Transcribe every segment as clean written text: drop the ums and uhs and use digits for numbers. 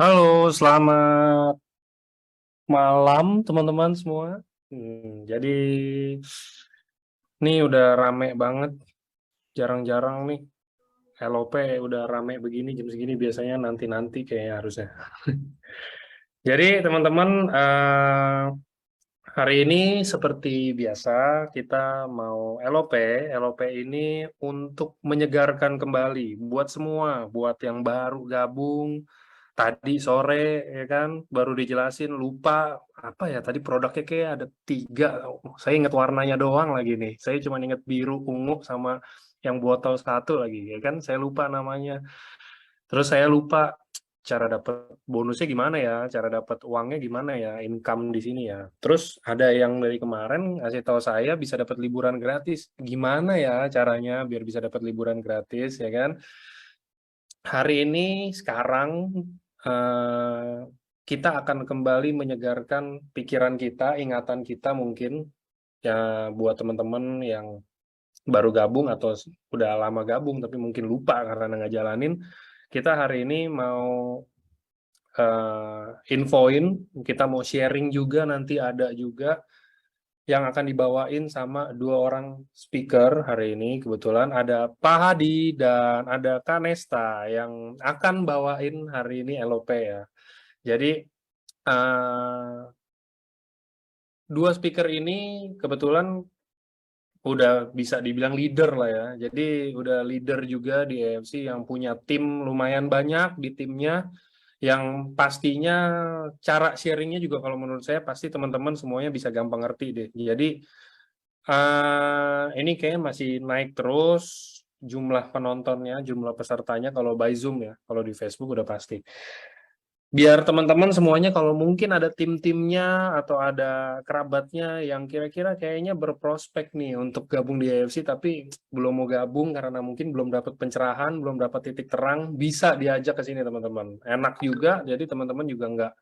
Halo, selamat malam teman-teman semua. Jadi nih udah rame banget, jarang-jarang nih LOP udah rame begini jam segini biasanya nanti-nanti kayaknya harusnya. Jadi teman-teman hari ini seperti biasa kita mau LOP. LOP ini untuk menyegarkan kembali buat semua, buat yang baru gabung tadi sore ya kan baru dijelasin lupa apa ya tadi produknya kayak ada 3. Saya ingat warnanya doang lagi nih, saya cuma ingat biru ungu sama yang botol satu lagi ya kan, saya lupa namanya. Terus saya lupa cara dapat bonusnya gimana ya, cara dapat uangnya gimana ya, income di sini ya. Terus ada yang dari kemarin ngasih tahu saya bisa dapat liburan gratis, gimana ya caranya biar bisa dapat liburan gratis ya kan. Hari ini sekarang eh, kita akan kembali menyegarkan pikiran kita, ingatan kita mungkin ya buat teman-teman yang baru gabung atau udah lama gabung tapi mungkin lupa karena nggak jalanin. Kita hari ini mau infoin, kita mau sharing juga nanti ada juga yang akan dibawain sama 2 orang speaker hari ini. Kebetulan ada Pak Hadi dan ada Kanesta yang akan bawain hari ini LOP ya. Jadi 2 speaker ini kebetulan udah bisa dibilang leader lah ya. Jadi udah leader juga di AFC yang punya tim lumayan banyak di timnya, yang pastinya cara sharingnya juga kalau menurut saya pasti teman-teman semuanya bisa gampang ngerti deh. Jadi ini kayaknya masih naik terus jumlah penontonnya, jumlah pesertanya kalau by Zoom ya. Kalau di Facebook udah pasti. Biar teman-teman semuanya kalau mungkin ada tim-timnya atau ada kerabatnya yang kira-kira kayaknya berprospek nih untuk gabung di AFC tapi belum mau gabung karena mungkin belum dapat pencerahan, belum dapat titik terang, bisa diajak ke sini teman-teman. Enak juga, jadi teman-teman juga nggak,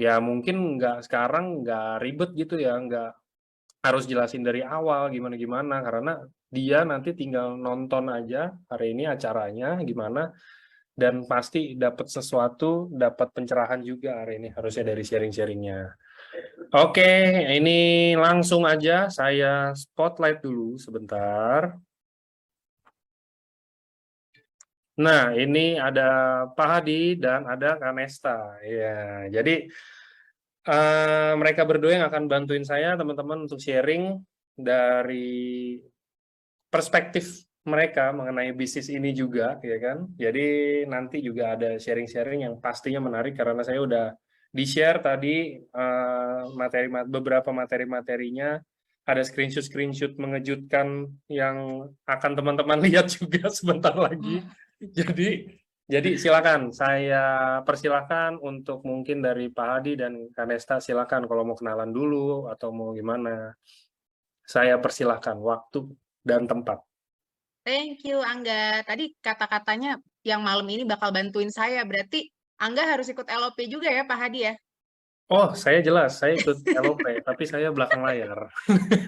ya mungkin nggak sekarang nggak ribet gitu ya, nggak harus jelasin dari awal gimana-gimana karena dia nanti tinggal nonton aja hari ini acaranya gimana dan pasti dapat sesuatu, dapat pencerahan juga hari ini harusnya dari sharing-sharingnya. Oke, ini langsung aja saya spotlight dulu sebentar. Nah, ini ada Pak Hadi dan ada Kanesta. Ya, jadi mereka berdua yang akan bantuin saya teman-teman untuk sharing dari perspektif mereka mengenai bisnis ini juga, ya kan? Jadi nanti juga ada sharing-sharing yang pastinya menarik karena saya udah di-share tadi materi beberapa materi-materinya, ada screenshot-screenshot mengejutkan yang akan teman-teman lihat juga sebentar lagi. Jadi silakan, saya persilakan untuk mungkin dari Pak Hadi dan Kanesta silakan kalau mau kenalan dulu atau mau gimana. Saya persilahkan waktu dan tempat. Thank you, Angga. Tadi kata-katanya yang malam ini bakal bantuin saya. Berarti Angga harus ikut LOP juga ya, Pak Hadi ya? Oh, saya jelas, saya ikut LOP, tapi saya belakang layar.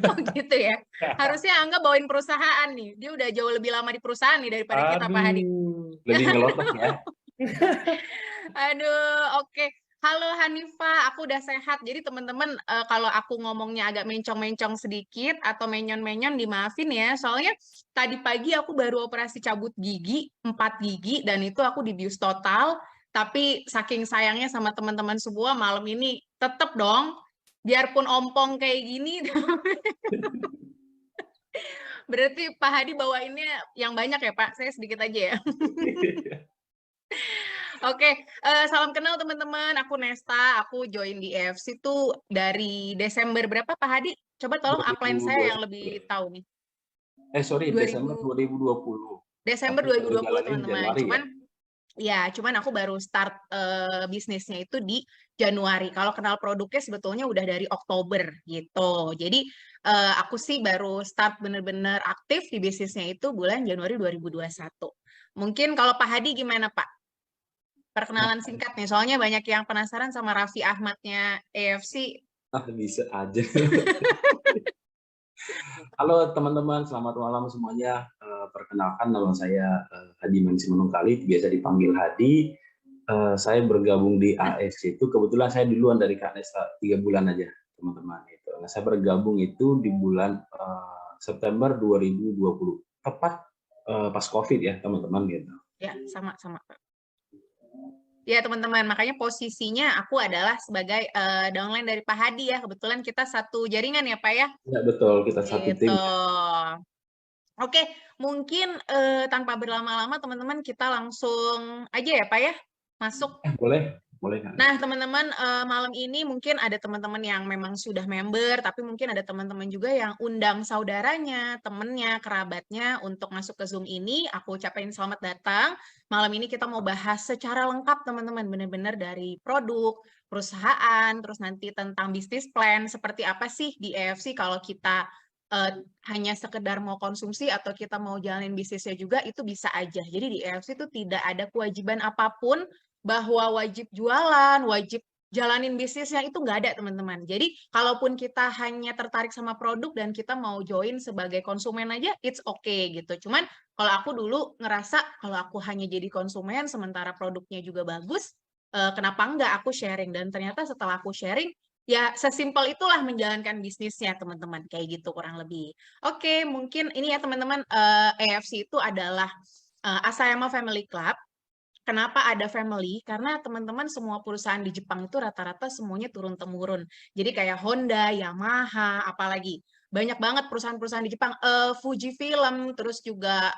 Oh gitu ya. Harusnya Angga bawain perusahaan nih. Dia udah jauh lebih lama di perusahaan nih daripada kita, Pak Hadi. Aduh. Lebih ngelotok ya. Aduh, oke. Halo Hanifa, aku udah sehat. Jadi teman-teman, kalau aku ngomongnya agak mencong-mencong sedikit atau menyon-menyon dimaafin ya. Soalnya tadi pagi aku baru operasi cabut gigi, 4 gigi, dan itu aku dibius total. Tapi saking sayangnya sama teman-teman semua, malam ini tetep dong, biarpun ompong kayak gini, berarti Pak Hadi bawainnya yang banyak ya Pak, saya sedikit aja ya. Oke, salam kenal teman-teman. Aku Nesta, aku join di EFC tuh dari Desember berapa Pak Hadi? Coba tolong upline saya yang 2021. lebih tahu nih. Sorry, 2000, Desember 2020. Desember Tapi baru 2020 jalanin teman-teman. Januari ya. Cuman aku baru start bisnisnya itu di Januari. Kalau kenal produknya sebetulnya udah dari Oktober gitu. Jadi aku sih baru start bener-bener aktif di bisnisnya itu bulan Januari 2021. Mungkin kalau Pak Hadi gimana Pak? Nah, Perkenalan singkat nih, soalnya banyak yang penasaran sama Raffi Ahmadnya AFC. bisa aja. Halo teman-teman, selamat malam semuanya. Perkenalkan nama saya Hadi Mansimanungkali, biasa dipanggil Hadi. Saya bergabung di AS itu, kebetulan saya duluan dari KNS 3 bulan aja, teman-teman. Gitu. Nah, saya bergabung itu di bulan September 2020, tepat pas COVID ya, teman-teman. Gitu. Ya, sama-sama. Ya, teman-teman, makanya posisinya aku adalah sebagai downline dari Pak Hadi ya. Kebetulan kita satu jaringan ya, Pak ya? Ya, betul. Kita satu tim. Gitu. Oke, mungkin tanpa berlama-lama teman-teman kita langsung aja ya Pak ya, masuk. Boleh, boleh kan? Nah teman-teman malam ini mungkin ada teman-teman yang memang sudah member, tapi mungkin ada teman-teman juga yang undang saudaranya, temennya, kerabatnya untuk masuk ke Zoom ini. Aku ucapin selamat datang. Malam ini kita mau bahas secara lengkap teman-teman, benar-benar dari produk, perusahaan, terus nanti tentang bisnis plan, seperti apa sih di EFC kalau kita hanya sekedar mau konsumsi atau kita mau jalanin bisnisnya juga, itu bisa aja. Jadi di EFC itu tidak ada kewajiban apapun bahwa wajib jualan, wajib jalanin bisnisnya, itu nggak ada teman-teman. Jadi kalaupun kita hanya tertarik sama produk dan kita mau join sebagai konsumen aja, it's okay gitu. Cuman kalau aku dulu ngerasa kalau aku hanya jadi konsumen sementara produknya juga bagus, kenapa enggak aku sharing? Dan ternyata setelah aku sharing, ya sesimpel itulah menjalankan bisnisnya teman-teman, kayak gitu kurang lebih. Oke, mungkin ini ya teman-teman, EFC itu adalah Asayama Family Club. Kenapa ada family? Karena teman-teman semua perusahaan di Jepang itu rata-rata semuanya turun-temurun. Jadi kayak Honda, Yamaha, apalagi banyak banget perusahaan-perusahaan di Jepang, Fujifilm, terus juga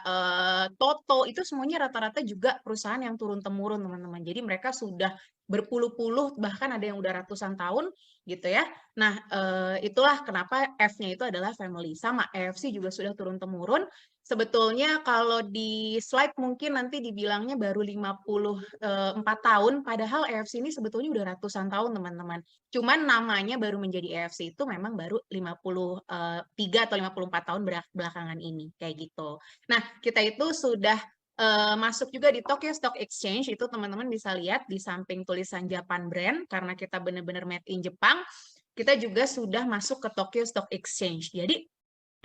Toto, itu semuanya rata-rata juga perusahaan yang turun-temurun teman-teman. Jadi mereka sudah berpuluh-puluh, bahkan ada yang udah ratusan tahun gitu ya. Nah, itulah kenapa F-nya itu adalah family. Sama, EFC juga sudah turun-temurun. Sebetulnya kalau di slide mungkin nanti dibilangnya baru 54 tahun, padahal EFC ini sebetulnya udah ratusan tahun teman-teman. Cuman namanya baru menjadi EFC itu memang baru 53 atau 54 tahun belakangan ini, kayak gitu. Nah, kita itu sudah masuk juga di Tokyo Stock Exchange, itu teman-teman bisa lihat di samping tulisan Japan Brand, karena kita benar-benar made in Jepang, kita juga sudah masuk ke Tokyo Stock Exchange. Jadi,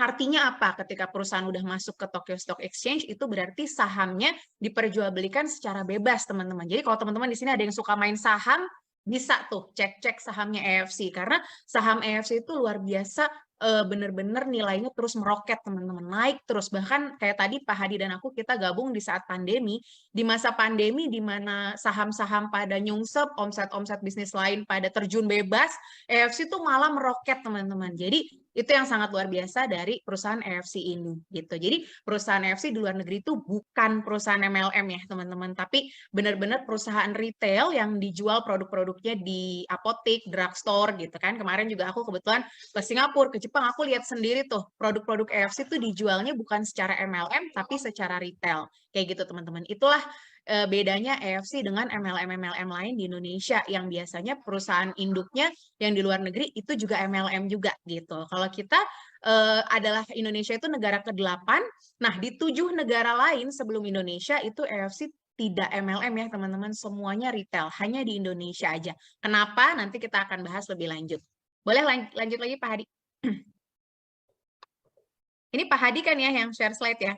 artinya apa? Ketika perusahaan udah masuk ke Tokyo Stock Exchange, itu berarti sahamnya diperjualbelikan secara bebas, teman-teman. Jadi kalau teman-teman di sini ada yang suka main saham, bisa tuh cek-cek sahamnya EFC. Karena saham EFC itu luar biasa, bener-bener nilainya terus meroket teman-teman, naik terus. Bahkan kayak tadi Pak Hadi dan aku kita gabung di saat pandemi, di masa pandemi di mana saham-saham pada nyungsep, omset-omset bisnis lain pada terjun bebas, EFC itu malah meroket teman-teman. Jadi itu yang sangat luar biasa dari perusahaan EFC ini gitu. Jadi perusahaan EFC di luar negeri itu bukan perusahaan MLM ya teman-teman, tapi benar-benar perusahaan retail yang dijual produk-produknya di apotek, drugstore gitu kan. Kemarin juga aku kebetulan ke Singapura, ke Jepang, aku lihat sendiri tuh produk-produk EFC itu dijualnya bukan secara MLM tapi secara retail. Kayak gitu teman-teman. Itulah bedanya EFC dengan MLM lain di Indonesia yang biasanya perusahaan induknya yang di luar negeri itu juga MLM juga gitu. Kalau kita adalah Indonesia itu negara ke-8, nah di 7 negara lain sebelum Indonesia itu EFC tidak MLM ya teman-teman, semuanya retail, hanya di Indonesia aja. Kenapa? Nanti kita akan bahas lebih lanjut. Boleh lanjut lagi Pak Hadi? Ini Pak Hadi kan ya yang share slide ya?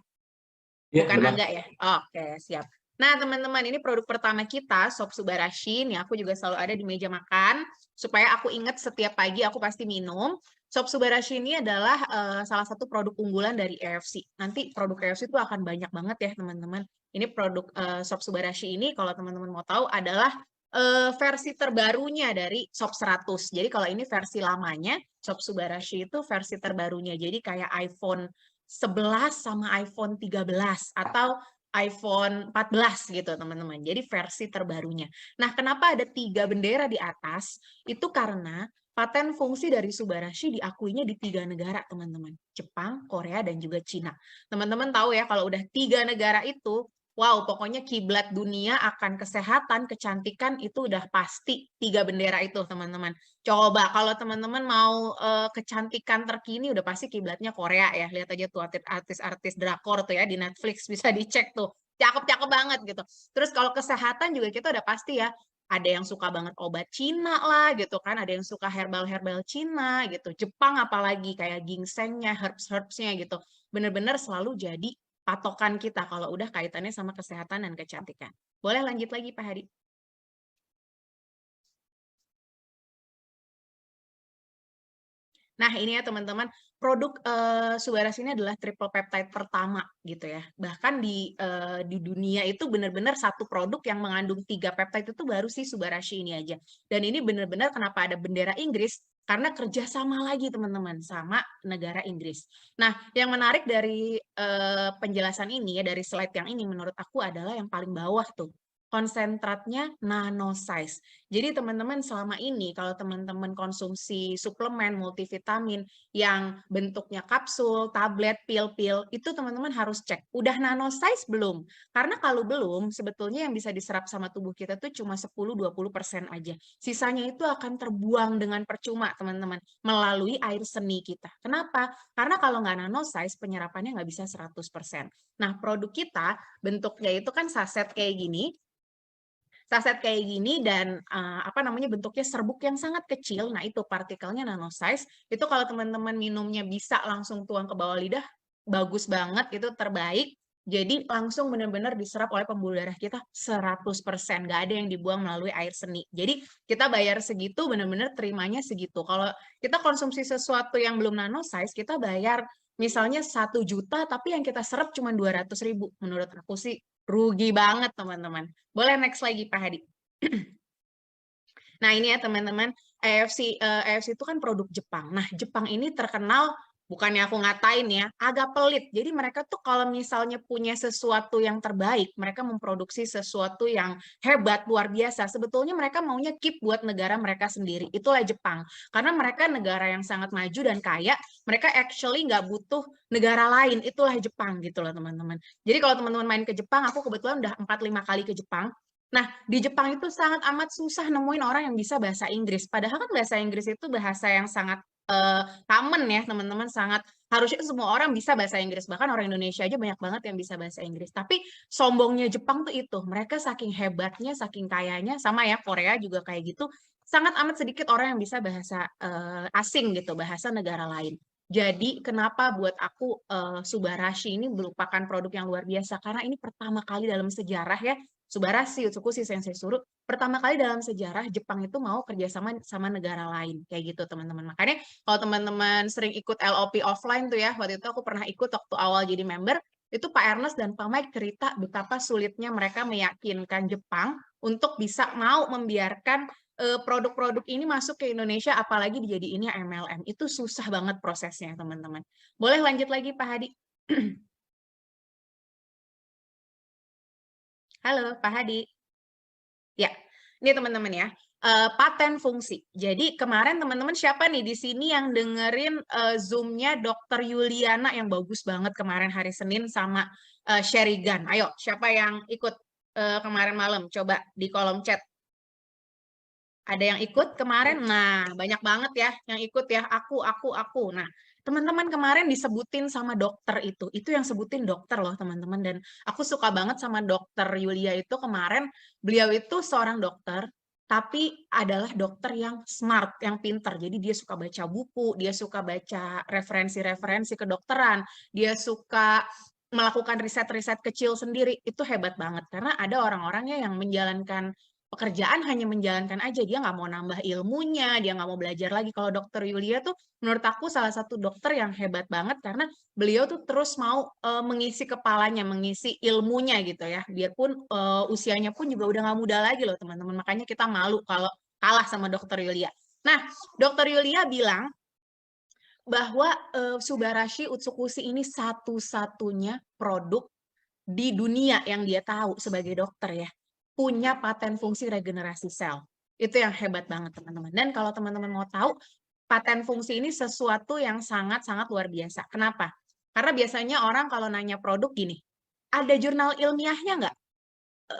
Bukan Angga ya? Oke, siap. Nah, teman-teman, ini produk pertama kita, Sop Subarashi. Nih, aku juga selalu ada di meja makan. Supaya aku ingat setiap pagi aku pasti minum. Sop Subarashi ini adalah salah satu produk unggulan dari EFC. Nanti produk EFC itu akan banyak banget ya, teman-teman. Ini produk Sop Subarashi ini, kalau teman-teman mau tahu, adalah versi terbarunya dari Sop 100. Jadi kalau ini versi lamanya, Sop Subarashi itu versi terbarunya. Jadi kayak iPhone 11 sama iPhone 13 atau iPhone 14 gitu teman-teman. Jadi versi terbarunya. Nah, kenapa ada 3 bendera di atas? Itu karena paten fungsi dari Subarashi diakuinya di 3 negara teman-teman. Jepang, Korea, dan juga Cina. Teman-teman tahu ya kalau udah 3 negara itu, wow, pokoknya kiblat dunia akan kesehatan, kecantikan itu udah pasti 3 bendera itu teman-teman. Coba kalau teman-teman mau kecantikan terkini udah pasti kiblatnya Korea ya. Lihat aja tuh artis-artis drakor tuh ya di Netflix, bisa dicek tuh. Cakep-cakep banget gitu. Terus kalau kesehatan juga kita udah pasti ya. Ada yang suka banget obat Cina lah gitu kan. Ada yang suka herbal-herbal Cina gitu. Jepang apalagi kayak ginsengnya, herbs-herbsnya gitu. Bener-bener selalu jadi patokan kita kalau udah kaitannya sama kesehatan dan kecantikan. Boleh lanjut lagi Pak Hadi? Nah, ini ya teman-teman, produk Subarashi ini adalah triple peptide pertama gitu ya. Bahkan di dunia itu benar-benar satu produk yang mengandung 3 peptide itu baru si Subarashi ini aja. Dan ini benar-benar kenapa ada bendera Inggris, karena kerjasama lagi teman-teman sama negara Inggris. Nah, yang menarik dari penjelasan ini ya, dari slide yang ini menurut aku adalah yang paling bawah tuh. Konsentratnya nano size. Jadi teman-teman selama ini kalau teman-teman konsumsi suplemen multivitamin yang bentuknya kapsul, tablet, pil-pil, itu teman-teman harus cek. Udah nano size belum? Karena kalau belum, sebetulnya yang bisa diserap sama tubuh kita tuh cuma 10-20% aja. Sisanya itu akan terbuang dengan percuma teman-teman, melalui air seni kita. Kenapa? Karena kalau nggak nano size, penyerapannya nggak bisa 100%. Nah, produk kita bentuknya itu kan saset kayak gini, dan bentuknya serbuk yang sangat kecil. Nah, itu partikelnya nano size. Itu kalau teman-teman minumnya bisa langsung tuang ke bawah lidah, bagus banget, itu terbaik. Jadi langsung benar-benar diserap oleh pembuluh darah kita 100%, nggak ada yang dibuang melalui air seni. Jadi kita bayar segitu, benar-benar terimanya segitu. Kalau kita konsumsi sesuatu yang belum nano size, kita bayar misalnya 1 juta, tapi yang kita serap cuma 200.000. Menurut aku sih rugi banget teman-teman. Boleh next lagi Pak Hadi. Nah ini ya teman-teman, AFC itu kan produk Jepang. Nah Jepang ini terkenal, bukannya aku ngatain ya, agak pelit. Jadi mereka tuh kalau misalnya punya sesuatu yang terbaik, mereka memproduksi sesuatu yang hebat, luar biasa. Sebetulnya mereka maunya keep buat negara mereka sendiri. Itulah Jepang. Karena mereka negara yang sangat maju dan kaya, mereka actually nggak butuh negara lain. Itulah Jepang gitu loh teman-teman. Jadi kalau teman-teman main ke Jepang, aku kebetulan udah 4-5 kali ke Jepang. Nah, di Jepang itu sangat amat susah nemuin orang yang bisa bahasa Inggris. Padahal kan bahasa Inggris itu bahasa yang sangat common ya, teman-teman. Harusnya semua orang bisa bahasa Inggris. Bahkan orang Indonesia aja banyak banget yang bisa bahasa Inggris. Tapi sombongnya Jepang tuh itu. Mereka saking hebatnya, saking kayanya, sama ya Korea juga kayak gitu. Sangat amat sedikit orang yang bisa bahasa asing gitu, bahasa negara lain. Jadi kenapa buat aku Subarashi ini merupakan produk yang luar biasa? Karena ini pertama kali dalam sejarah ya, Subarashi, Utsukushi, Sensei Suru, pertama kali dalam sejarah Jepang itu mau kerjasama sama negara lain, kayak gitu teman-teman. Makanya kalau teman-teman sering ikut LOP offline tuh ya, waktu itu aku pernah ikut waktu awal jadi member, itu Pak Ernest dan Pak Mike cerita betapa sulitnya mereka meyakinkan Jepang untuk bisa mau membiarkan produk-produk ini masuk ke Indonesia, apalagi dijadiinnya MLM. Itu susah banget prosesnya teman-teman. Boleh lanjut lagi Pak Hadi? Halo, Pak Hadi. Ya, ini teman-teman ya, paten fungsi. Jadi kemarin teman-teman siapa nih di sini yang dengerin Zoom-nya Dr. Yuliana yang bagus banget kemarin hari Senin sama Sherigan? Ayo, siapa yang ikut kemarin malam? Coba di kolom chat. Ada yang ikut kemarin? Nah, banyak banget ya yang ikut ya. Aku. Nah, teman-teman kemarin disebutin sama dokter itu. Itu yang sebutin dokter loh, teman-teman. Dan aku suka banget sama dokter Yulia itu kemarin. Beliau itu seorang dokter, tapi adalah dokter yang smart, yang pinter. Jadi dia suka baca buku, dia suka baca referensi-referensi kedokteran, dia suka melakukan riset-riset kecil sendiri. Itu hebat banget. Karena ada orang-orangnya yang menjalankan pekerjaan hanya menjalankan aja, dia nggak mau nambah ilmunya, dia nggak mau belajar lagi. Kalau dokter Yulia tuh menurut aku salah satu dokter yang hebat banget karena beliau tuh terus mau mengisi kepalanya, mengisi ilmunya gitu ya. Biarpun usianya pun juga udah nggak muda lagi loh teman-teman. Makanya kita malu kalau kalah sama dokter Yulia. Nah, dokter Yulia bilang bahwa Subarashi Utsukushi ini satu-satunya produk di dunia yang dia tahu sebagai dokter ya, punya paten fungsi regenerasi sel. Itu yang hebat banget teman-teman. Dan kalau teman-teman mau tahu, paten fungsi ini sesuatu yang sangat-sangat luar biasa. Kenapa? Karena biasanya orang kalau nanya produk gini, ada jurnal ilmiahnya nggak?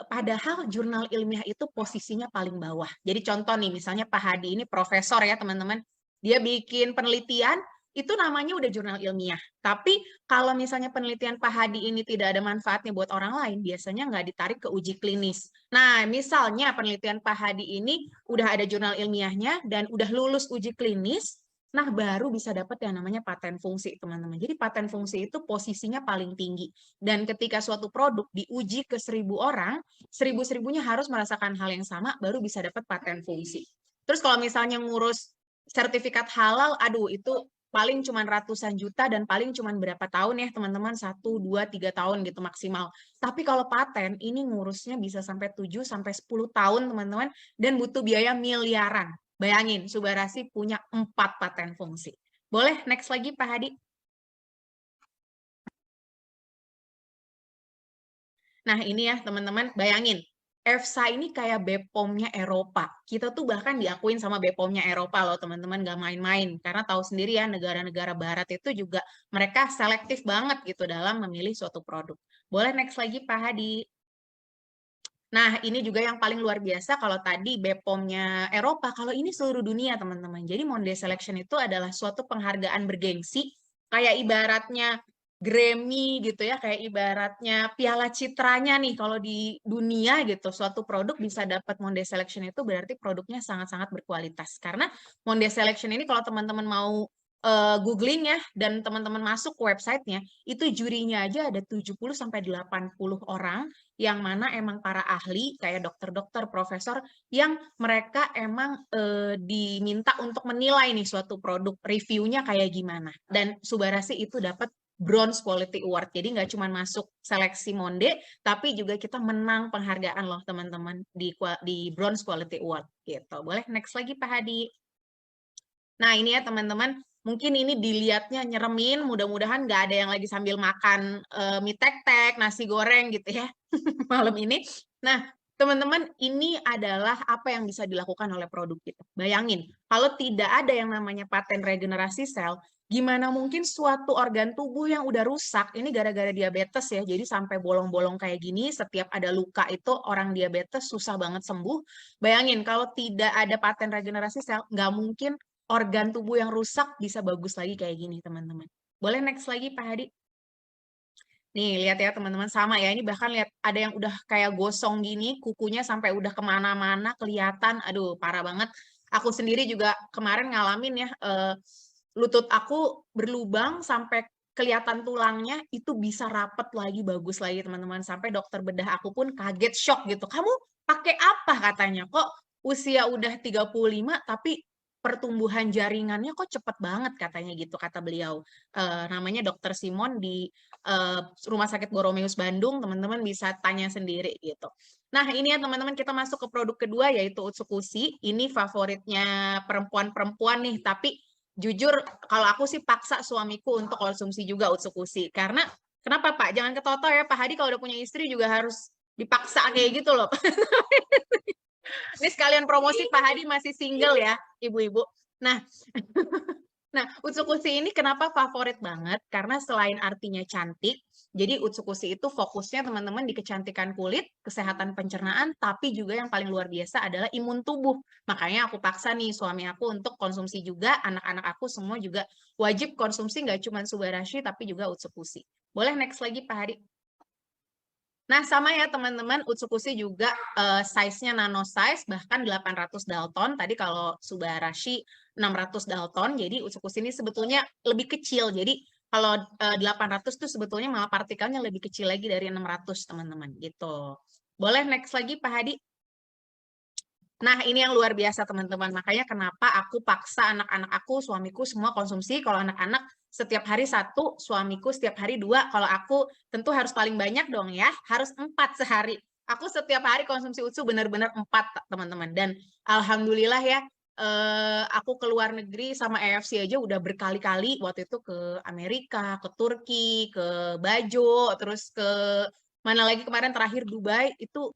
Padahal jurnal ilmiah itu posisinya paling bawah. Jadi contoh nih, misalnya Pak Hadi ini profesor ya teman-teman, dia bikin penelitian, itu namanya udah jurnal ilmiah. Tapi kalau misalnya penelitian Pak Hadi ini tidak ada manfaatnya buat orang lain, biasanya nggak ditarik ke uji klinis. Nah, misalnya penelitian Pak Hadi ini udah ada jurnal ilmiahnya dan udah lulus uji klinis, nah baru bisa dapat yang namanya paten fungsi, teman-teman. Jadi paten fungsi itu posisinya paling tinggi. Dan ketika suatu produk diuji ke 1.000 orang, 1.000-1.000-nya harus merasakan hal yang sama, baru bisa dapat paten fungsi. Terus kalau misalnya ngurus sertifikat halal, aduh itu paling cuma ratusan juta dan paling cuma berapa tahun ya teman-teman, 1, 2, 3 tahun gitu maksimal. Tapi kalau paten ini ngurusnya bisa sampai 7 sampai 10 tahun teman-teman dan butuh biaya miliaran. Bayangin, Subarasi punya 4 paten fungsi. Boleh next lagi Pak Hadi? Nah ini ya teman-teman, bayangin. EFSA ini kayak BPOM-nya Eropa. Kita tuh bahkan diakuin sama BPOM-nya Eropa loh teman-teman, gak main-main. Karena tahu sendiri ya negara-negara barat itu juga mereka selektif banget gitu dalam memilih suatu produk. Boleh next lagi Pak Hadi? Nah ini juga yang paling luar biasa kalau tadi BPOM-nya Eropa, kalau ini seluruh dunia teman-teman. Jadi Monday Selection itu adalah suatu penghargaan bergengsi, kayak ibaratnya Grammy gitu ya, kayak ibaratnya piala citranya nih kalau di dunia gitu, suatu produk bisa dapat Monday Selection itu berarti produknya sangat-sangat berkualitas. Karena Monday Selection ini kalau teman-teman mau googling ya dan teman-teman masuk ke websitenya, itu jurinya aja ada 70 sampai 80 orang yang mana emang para ahli kayak dokter-dokter, profesor yang mereka emang diminta untuk menilai nih suatu produk, reviewnya kayak gimana. Dan Subarasi itu dapat Bronze Quality Award. Jadi nggak cuma masuk seleksi Monde, tapi juga kita menang penghargaan loh teman-teman di Bronze Quality Award gitu. Boleh next lagi Pak Hadi. Nah ini ya teman-teman, mungkin ini dilihatnya nyeremin, mudah-mudahan nggak ada yang lagi sambil makan mie tek-tek, nasi goreng gitu ya malam ini. Nah teman-teman, ini adalah apa yang bisa dilakukan oleh produk kita. Bayangin, kalau tidak ada yang namanya paten regenerasi sel, gimana mungkin suatu organ tubuh yang udah rusak, ini gara-gara diabetes ya, jadi sampai bolong-bolong kayak gini, setiap ada luka itu orang diabetes susah banget sembuh. Bayangin, kalau tidak ada paten regenerasi sel, nggak mungkin organ tubuh yang rusak bisa bagus lagi kayak gini, teman-teman. Boleh next lagi, Pak Hadi? Nih, lihat ya teman-teman, sama ya. Ini bahkan lihat ada yang udah kayak gosong gini, kukunya sampai udah kemana-mana, kelihatan. Aduh, parah banget. Aku sendiri juga kemarin ngalamin ya, lutut aku berlubang sampai kelihatan tulangnya, itu bisa rapet lagi, bagus lagi teman-teman. Sampai dokter bedah aku pun kaget, shock gitu. Kamu pakai apa katanya? Kok usia udah 35 tapi pertumbuhan jaringannya kok cepet banget katanya gitu, kata beliau. Namanya Dokter Simon di Rumah Sakit Boromeus Bandung, teman-teman bisa tanya sendiri gitu. Nah ini ya teman-teman, kita masuk ke produk kedua yaitu Utsukushi. Ini favoritnya perempuan-perempuan nih, tapi jujur kalau aku sih paksa suamiku untuk konsumsi juga Utsukushi. Karena kenapa Pak? Jangan ketoto ya Pak Hadi, kalau udah punya istri juga harus dipaksa kayak gitu loh. Ini sekalian promosi, Pak Hadi masih single ya, ibu-ibu. Nah, nah, Utsukushi ini kenapa favorit banget? Karena selain artinya cantik, jadi Utsukushi itu fokusnya teman-teman di kecantikan kulit, kesehatan pencernaan, tapi juga yang paling luar biasa adalah imun tubuh. Makanya aku paksa nih suami aku untuk konsumsi juga, anak-anak aku semua juga wajib konsumsi, nggak cuma Subarashi, tapi juga Utsukushi. Boleh next lagi, Pak Hadi? Nah, sama ya teman-teman, Utsukushi juga size-nya nano size, bahkan 800 Dalton. Tadi kalau Subarashi 600 Dalton, jadi Utsukushi ini sebetulnya lebih kecil. Jadi kalau 800 tuh sebetulnya malah partikelnya lebih kecil lagi dari 600, teman-teman. Gitu. Boleh next lagi, Pak Hadi? Nah, ini yang luar biasa, teman-teman. Makanya kenapa aku paksa anak-anak aku, suamiku semua konsumsi. Kalau anak-anak setiap hari 1, suamiku setiap hari 2. Kalau aku tentu harus paling banyak dong ya, harus 4 sehari. Aku setiap hari konsumsi Utsu benar-benar 4, teman-teman. Dan alhamdulillah ya, aku ke luar negeri sama EFC aja udah berkali-kali. Waktu itu ke Amerika, ke Turki, ke Bajo, terus ke mana lagi kemarin terakhir Dubai. Itu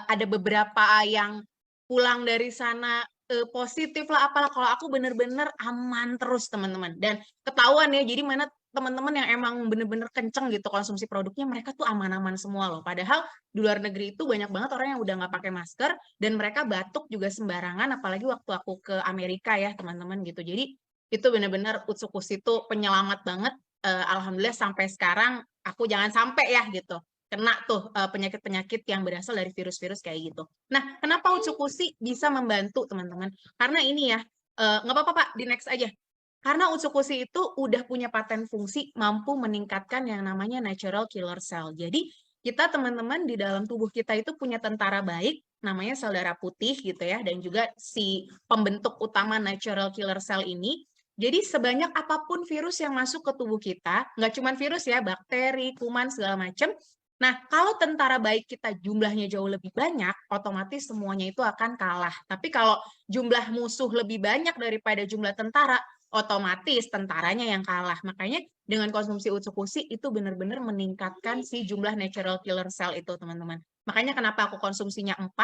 ada beberapa yang pulang dari sana positif lah, apalah. Kalau aku bener-bener aman terus teman-teman, dan ketahuan ya, jadi mana teman-teman yang emang bener-bener kenceng gitu konsumsi produknya, mereka tuh aman-aman semua loh. Padahal di luar negeri itu banyak banget orang yang udah nggak pakai masker dan mereka batuk juga sembarangan, apalagi waktu aku ke Amerika ya teman-teman gitu. Jadi itu bener-bener Utsukushi itu penyelamat banget. Alhamdulillah sampai sekarang aku jangan sampai ya gitu kena tuh penyakit-penyakit yang berasal dari virus-virus kayak gitu. Nah, kenapa Utsukushi bisa membantu teman-teman? Karena ini ya, nggak apa-apa Pak, di next aja. Karena Utsukushi itu udah punya paten fungsi mampu meningkatkan yang namanya natural killer cell. Jadi kita teman-teman di dalam tubuh kita itu punya tentara baik, namanya sel darah putih gitu ya, dan juga si pembentuk utama natural killer cell ini. Jadi sebanyak apapun virus yang masuk ke tubuh kita, nggak cuma virus ya, bakteri, kuman, segala macam. Nah, kalau tentara baik kita jumlahnya jauh lebih banyak, otomatis semuanya itu akan kalah. Tapi kalau jumlah musuh lebih banyak daripada jumlah tentara, otomatis tentaranya yang kalah. Makanya dengan konsumsi utsukushi itu benar-benar meningkatkan si jumlah natural killer cell itu, teman-teman. Makanya kenapa aku konsumsinya 4,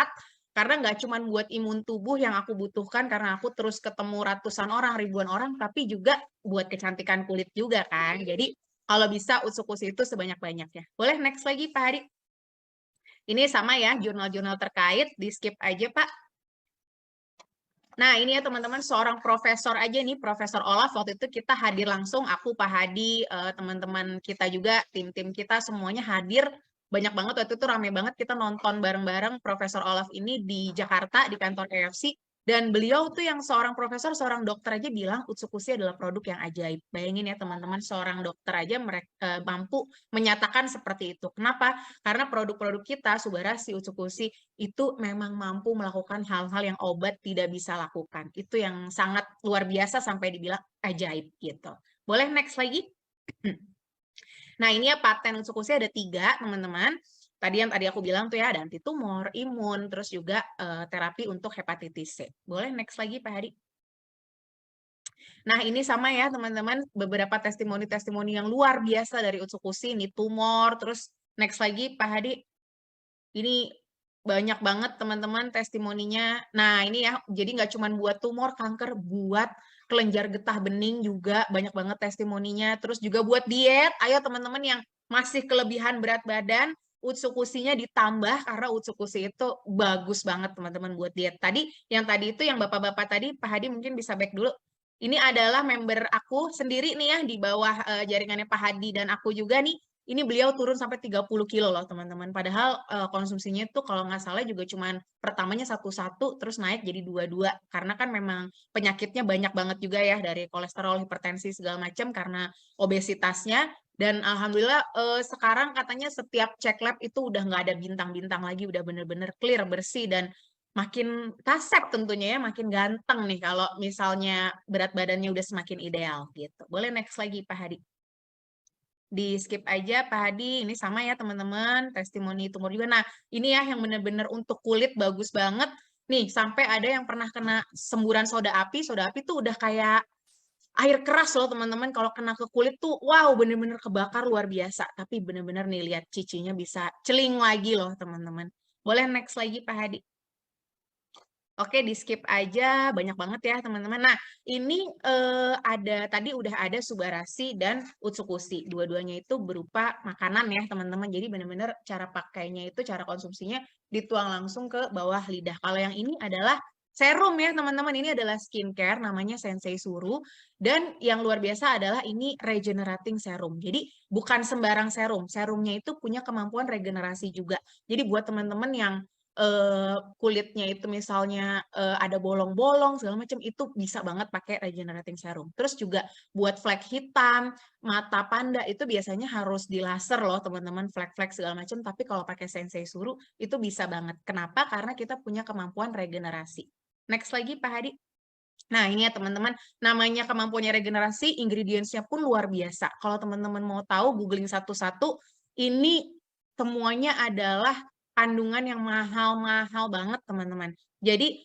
karena nggak cuma buat imun tubuh yang aku butuhkan karena aku terus ketemu ratusan orang, ribuan orang, tapi juga buat kecantikan kulit juga kan. Jadi kalau bisa utsukushi itu sebanyak-banyaknya. Boleh next lagi Pak Hadi? Ini sama ya, jurnal-jurnal terkait, di skip aja Pak. Nah ini ya teman-teman, seorang profesor aja nih, Profesor Olaf, waktu itu kita hadir langsung, aku, Pak Hadi, teman-teman kita juga, tim-tim kita semuanya hadir, banyak banget, waktu itu rame banget, kita nonton bareng-bareng Profesor Olaf ini di Jakarta, di kantor KFC, dan beliau tuh yang seorang profesor, seorang dokter aja bilang utsukushi adalah produk yang ajaib. Bayangin ya teman-teman, seorang dokter aja mereka mampu menyatakan seperti itu. Kenapa? Karena produk-produk kita, Subarashi, utsukushi, itu memang mampu melakukan hal-hal yang obat tidak bisa lakukan. Itu yang sangat luar biasa sampai dibilang ajaib gitu. Boleh next lagi? Nah ini ya paten utsukushi ada 3 teman-teman. Tadi yang tadi aku bilang tuh ya, ada anti tumor, imun, terus juga terapi untuk hepatitis C. Boleh next lagi Pak Hadi? Nah ini sama ya teman-teman, beberapa testimoni-testimoni yang luar biasa dari utsukushi, ini tumor, terus next lagi Pak Hadi. Ini banyak banget teman-teman testimoninya. Nah ini ya, jadi nggak cuma buat tumor, kanker, buat kelenjar getah bening juga banyak banget testimoninya. Terus juga buat diet, ayo teman-teman yang masih kelebihan berat badan, utsukushinya ditambah karena utsukushi itu bagus banget teman-teman buat diet. Tadi yang tadi itu yang bapak-bapak tadi, Pak Hadi mungkin bisa back dulu. Ini adalah member aku sendiri nih ya di bawah jaringannya Pak Hadi dan aku juga nih. Ini beliau turun sampai 30 kilo loh teman-teman. Padahal konsumsinya itu kalau nggak salah juga cuman pertamanya 1-1 terus naik jadi 2-2. Karena kan memang penyakitnya banyak banget juga ya dari kolesterol, hipertensi segala macam karena obesitasnya. Dan alhamdulillah sekarang katanya setiap cek lab itu udah nggak ada bintang-bintang lagi, udah bener-bener clear, bersih dan makin kasep tentunya ya, makin ganteng nih kalau misalnya berat badannya udah semakin ideal gitu. Boleh next lagi Pak Hadi? Di skip aja Pak Hadi, ini sama ya teman-teman, testimoni tumor juga. Nah ini ya yang benar-benar untuk kulit bagus banget. Nih sampai ada yang pernah kena semburan soda api tuh udah kayak air keras loh teman-teman, kalau kena ke kulit tuh wow bener-bener kebakar luar biasa. Tapi bener-bener nih lihat cicinya bisa celing lagi loh teman-teman. Boleh next lagi Pak Hadi? Oke, di skip aja, banyak banget ya teman-teman. Nah, ini tadi udah ada Subarashi dan utsukushi. Dua-duanya itu berupa makanan ya teman-teman. Jadi benar-benar cara pakainya itu, cara konsumsinya dituang langsung ke bawah lidah. Kalau yang ini adalah serum ya teman-teman. Ini adalah skincare, namanya Sensei Suru. Dan yang luar biasa adalah ini regenerating serum. Jadi bukan sembarang serum. Serumnya itu punya kemampuan regenerasi juga. Jadi buat teman-teman yang kulitnya itu misalnya ada bolong-bolong segala macam, itu bisa banget pakai regenerating serum. Terus juga buat flek hitam, mata panda itu biasanya harus di laser loh teman-teman, flek-flek segala macam, tapi kalau pakai Sensei Suru itu bisa banget. Kenapa? Karena kita punya kemampuan regenerasi. Next lagi Pak Hadi. Nah ini ya teman-teman, namanya kemampuannya regenerasi, ingredients-nya pun luar biasa. Kalau teman-teman mau tahu, googling satu-satu, ini semuanya adalah kandungan yang mahal-mahal banget teman-teman. Jadi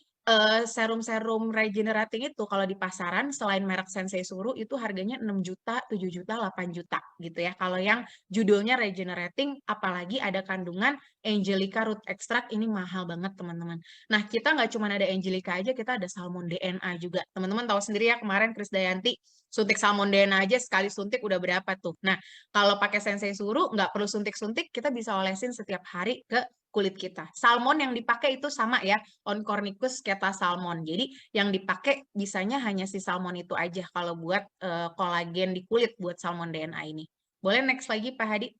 serum-serum regenerating itu kalau di pasaran selain merek Sensei Suru itu harganya 6 juta, 7 juta, 8 juta gitu ya. Kalau yang judulnya regenerating apalagi ada kandungan Angelica root extract ini mahal banget teman-teman. Nah kita nggak cuma ada Angelica aja, kita ada salmon DNA juga. Teman-teman tahu sendiri ya kemarin Krisdayanti suntik salmon DNA aja sekali suntik udah berapa tuh. Nah kalau pakai Sensei Suru nggak perlu suntik-suntik, kita bisa olesin setiap hari ke kulit kita. Salmon yang dipakai itu sama ya, Oncornicus keta salmon. Jadi yang dipakai bisanya hanya si salmon itu aja kalau buat kolagen di kulit buat salmon DNA ini. Boleh next lagi Pak Hadi?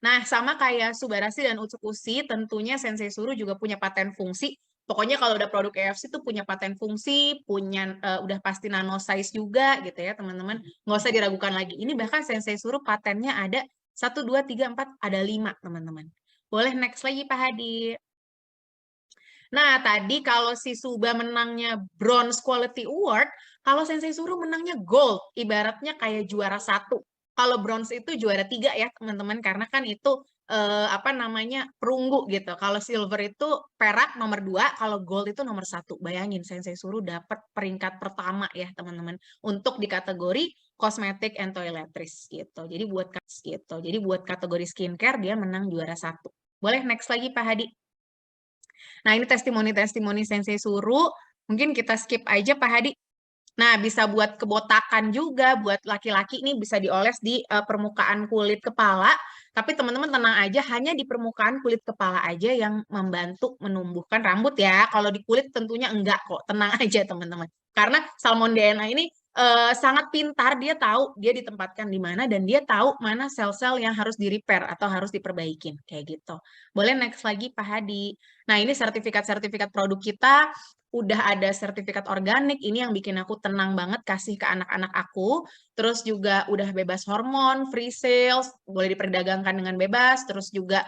Nah, sama kayak Subarashi dan utsukushi, tentunya Sensei Suru juga punya paten fungsi. Pokoknya kalau udah produk KFC itu punya paten fungsi, punya udah pasti nano size juga gitu ya teman-teman. Nggak usah diragukan lagi. Ini bahkan Sensei Suru patennya ada 1, 2, 3, 4, ada 5, teman-teman. Boleh next lagi, Pak Hadi. Nah, tadi kalau si Suba menangnya Bronze Quality Award, kalau Sensei Suruh menangnya Gold, ibaratnya kayak juara 1. Kalau Bronze itu juara 3 ya, teman-teman, karena kan itu apa namanya, perunggu gitu. Kalau Silver itu perak nomor 2, kalau Gold itu nomor 1. Bayangin, Sensei Suruh dapat peringkat pertama ya, teman-teman, untuk di kategori Cosmetic and Toiletries gitu. Jadi buat kategori skincare dia menang juara 1. Boleh next lagi, Pak Hadi. Nah, ini testimoni-testimoni Sensei Suruh. Mungkin kita skip aja, Pak Hadi. Nah, bisa buat kebotakan juga, buat laki-laki ini bisa dioles di permukaan kulit kepala. Tapi teman-teman tenang aja, hanya di permukaan kulit kepala aja yang membantu menumbuhkan rambut ya. Kalau di kulit tentunya enggak kok, tenang aja teman-teman. Karena Salmon DNA ini sangat pintar, dia tahu dia ditempatkan di mana dan dia tahu mana sel-sel yang harus di-repair atau harus diperbaikin, kayak gitu. Boleh next lagi Pak Hadi. Nah, ini sertifikat-sertifikat produk kita udah ada sertifikat organik, ini yang bikin aku tenang banget kasih ke anak-anak aku. Terus juga udah bebas hormon, free sales, boleh diperdagangkan dengan bebas, terus juga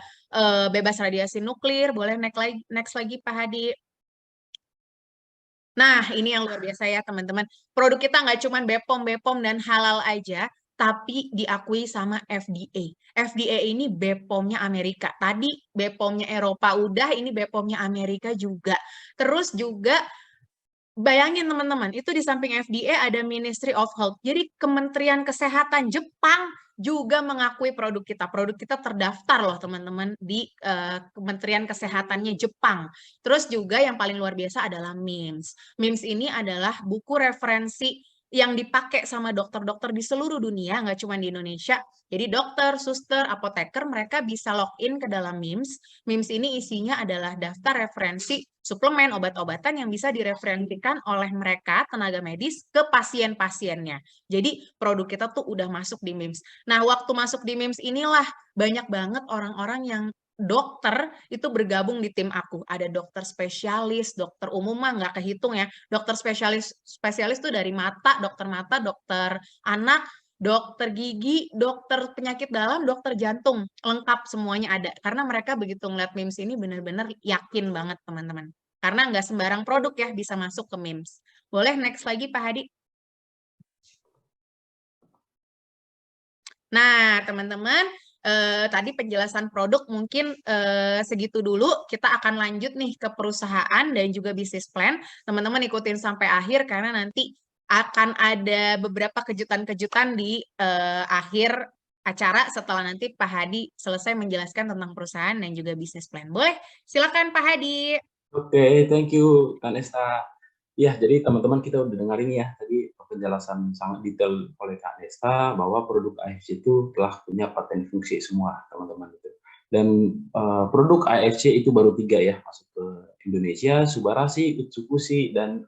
bebas radiasi nuklir, boleh next lagi Pak Hadi. Nah, ini yang luar biasa ya teman-teman. Produk kita nggak cuma BPOM dan halal aja, tapi diakui sama FDA. FDA ini BPOM-nya Amerika. Tadi BPOM-nya Eropa udah, ini BPOM-nya Amerika juga. Terus juga bayangin teman-teman, itu di samping FDA ada Ministry of Health. Jadi Kementerian Kesehatan Jepang juga mengakui produk kita. Produk kita terdaftar loh teman-teman di Kementerian Kesehatannya Jepang. Terus juga yang paling luar biasa adalah MIMS. MIMS ini adalah buku referensi yang dipakai sama dokter-dokter di seluruh dunia, nggak cuma di Indonesia. Jadi dokter, suster, apoteker, mereka bisa login ke dalam MIMS. MIMS ini isinya adalah daftar referensi suplemen, obat-obatan yang bisa direferensikan oleh mereka, tenaga medis, ke pasien-pasiennya. Jadi produk kita tuh udah masuk di MIMS. Nah, waktu masuk di MIMS inilah banyak banget orang-orang yang dokter itu bergabung di tim aku. Ada dokter spesialis, dokter umum mah nggak kehitung ya. Dokter spesialis tuh dari mata, dokter anak, dokter gigi, dokter penyakit dalam, dokter jantung, lengkap semuanya ada. Karena mereka begitu ngeliat MIMS ini benar-benar yakin banget teman-teman. Karena nggak sembarang produk ya bisa masuk ke MIMS. Boleh next lagi Pak Hadi? Nah, teman-teman, tadi penjelasan produk mungkin segitu dulu. Kita akan lanjut nih ke perusahaan dan juga bisnis plan. Teman-teman ikutin sampai akhir karena nanti akan ada beberapa kejutan-kejutan di akhir acara setelah nanti Pak Hadi selesai menjelaskan tentang perusahaan dan juga bisnis plan. Boleh? Silakan Pak Hadi. Oke, thank you, Kanesta. Ya, jadi teman-teman kita udah dengar ini ya, tadi penjelasan sangat detail oleh Kak Nesta bahwa produk AFC itu telah punya paten fungsi semua, teman-teman itu. Dan produk AFC itu baru 3 ya masuk ke Indonesia, Subarashi, Utsukushi, dan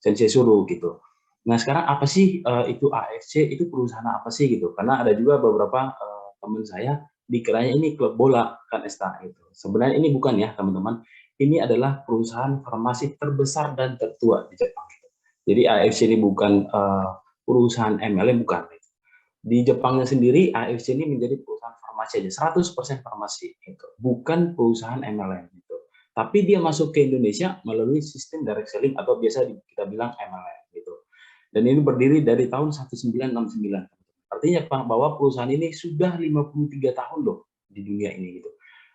Sensei Suruh gitu. Nah, sekarang apa sih itu AFC? Itu perusahaan apa sih gitu? Karena ada juga beberapa teman saya dikiranya ini klub bola Kak Nesta gitu. Sebenarnya ini bukan ya, teman-teman. Ini adalah perusahaan farmasi terbesar dan tertua di Jepang. Jadi AFC ini bukan perusahaan MLM, bukan. Di Jepangnya sendiri AFC ini menjadi perusahaan farmasi aja, 100% farmasi, gitu. Bukan perusahaan MLM. Gitu. Tapi dia masuk ke Indonesia melalui sistem direct selling atau biasa kita bilang MLM. Gitu. Dan ini berdiri dari tahun 1969. Artinya bahwa perusahaan ini sudah 53 tahun loh di dunia ini. Gitu.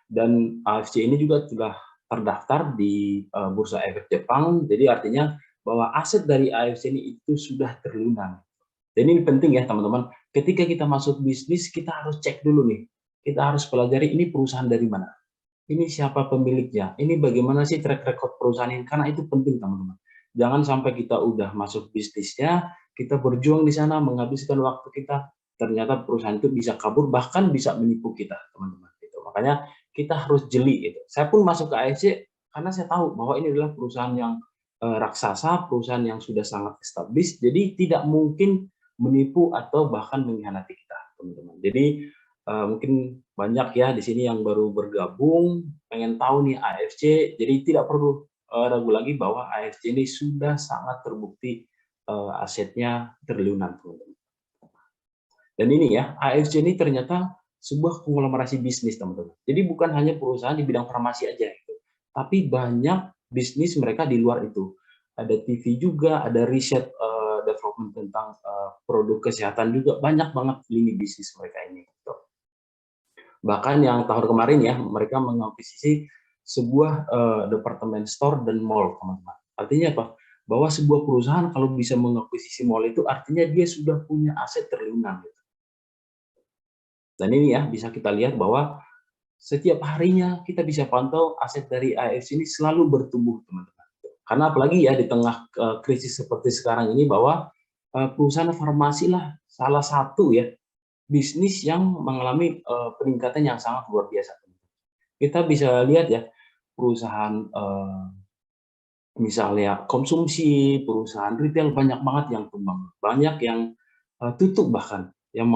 Dan AFC ini juga sudah terdaftar di Bursa Efek Jepang, jadi artinya bahwa aset dari AFC ini itu sudah terlunar. Dan ini penting ya teman-teman, ketika kita masuk bisnis kita harus cek dulu nih, kita harus pelajari ini perusahaan dari mana, ini siapa pemiliknya, ini bagaimana sih track record perusahaan ini, karena itu penting teman-teman. Jangan sampai kita udah masuk bisnisnya, kita berjuang di sana, menghabiskan waktu kita, ternyata perusahaan itu bisa kabur, bahkan bisa menipu kita teman-teman. Gitu. Makanya kita harus jeli itu. Saya pun masuk ke AFC karena saya tahu bahwa ini adalah perusahaan yang raksasa, perusahaan yang sudah sangat established, jadi tidak mungkin menipu atau bahkan mengkhianati kita, teman-teman. Jadi mungkin banyak ya di sini yang baru bergabung, pengen tahu nih AFC, jadi tidak perlu ragu lagi bahwa AFC ini sudah sangat terbukti asetnya triliunan, teman-teman. Dan ini ya, AFC ini ternyata sebuah konglomerasi bisnis, teman-teman. Jadi bukan hanya perusahaan di bidang farmasi aja, gitu. Tapi banyak bisnis mereka di luar itu. Ada TV juga, ada riset development tentang produk kesehatan juga, banyak banget lini bisnis mereka ini. Gitu. Bahkan yang tahun kemarin ya, mereka mengakuisisi sebuah department store dan mall, teman-teman. Artinya apa? Bahwa sebuah perusahaan kalau bisa mengakuisisi mall itu artinya dia sudah punya aset triliunan. Gitu. Dan ini ya, bisa kita lihat bahwa setiap harinya kita bisa pantau aset dari AFC ini selalu bertumbuh, teman-teman. Karena apalagi ya di tengah krisis seperti sekarang ini, bahwa perusahaan farmasi lah salah satu ya bisnis yang mengalami peningkatan yang sangat luar biasa. Kita bisa lihat ya, perusahaan misalnya konsumsi, perusahaan retail banyak banget yang tumbang, banyak yang tutup bahkan, yang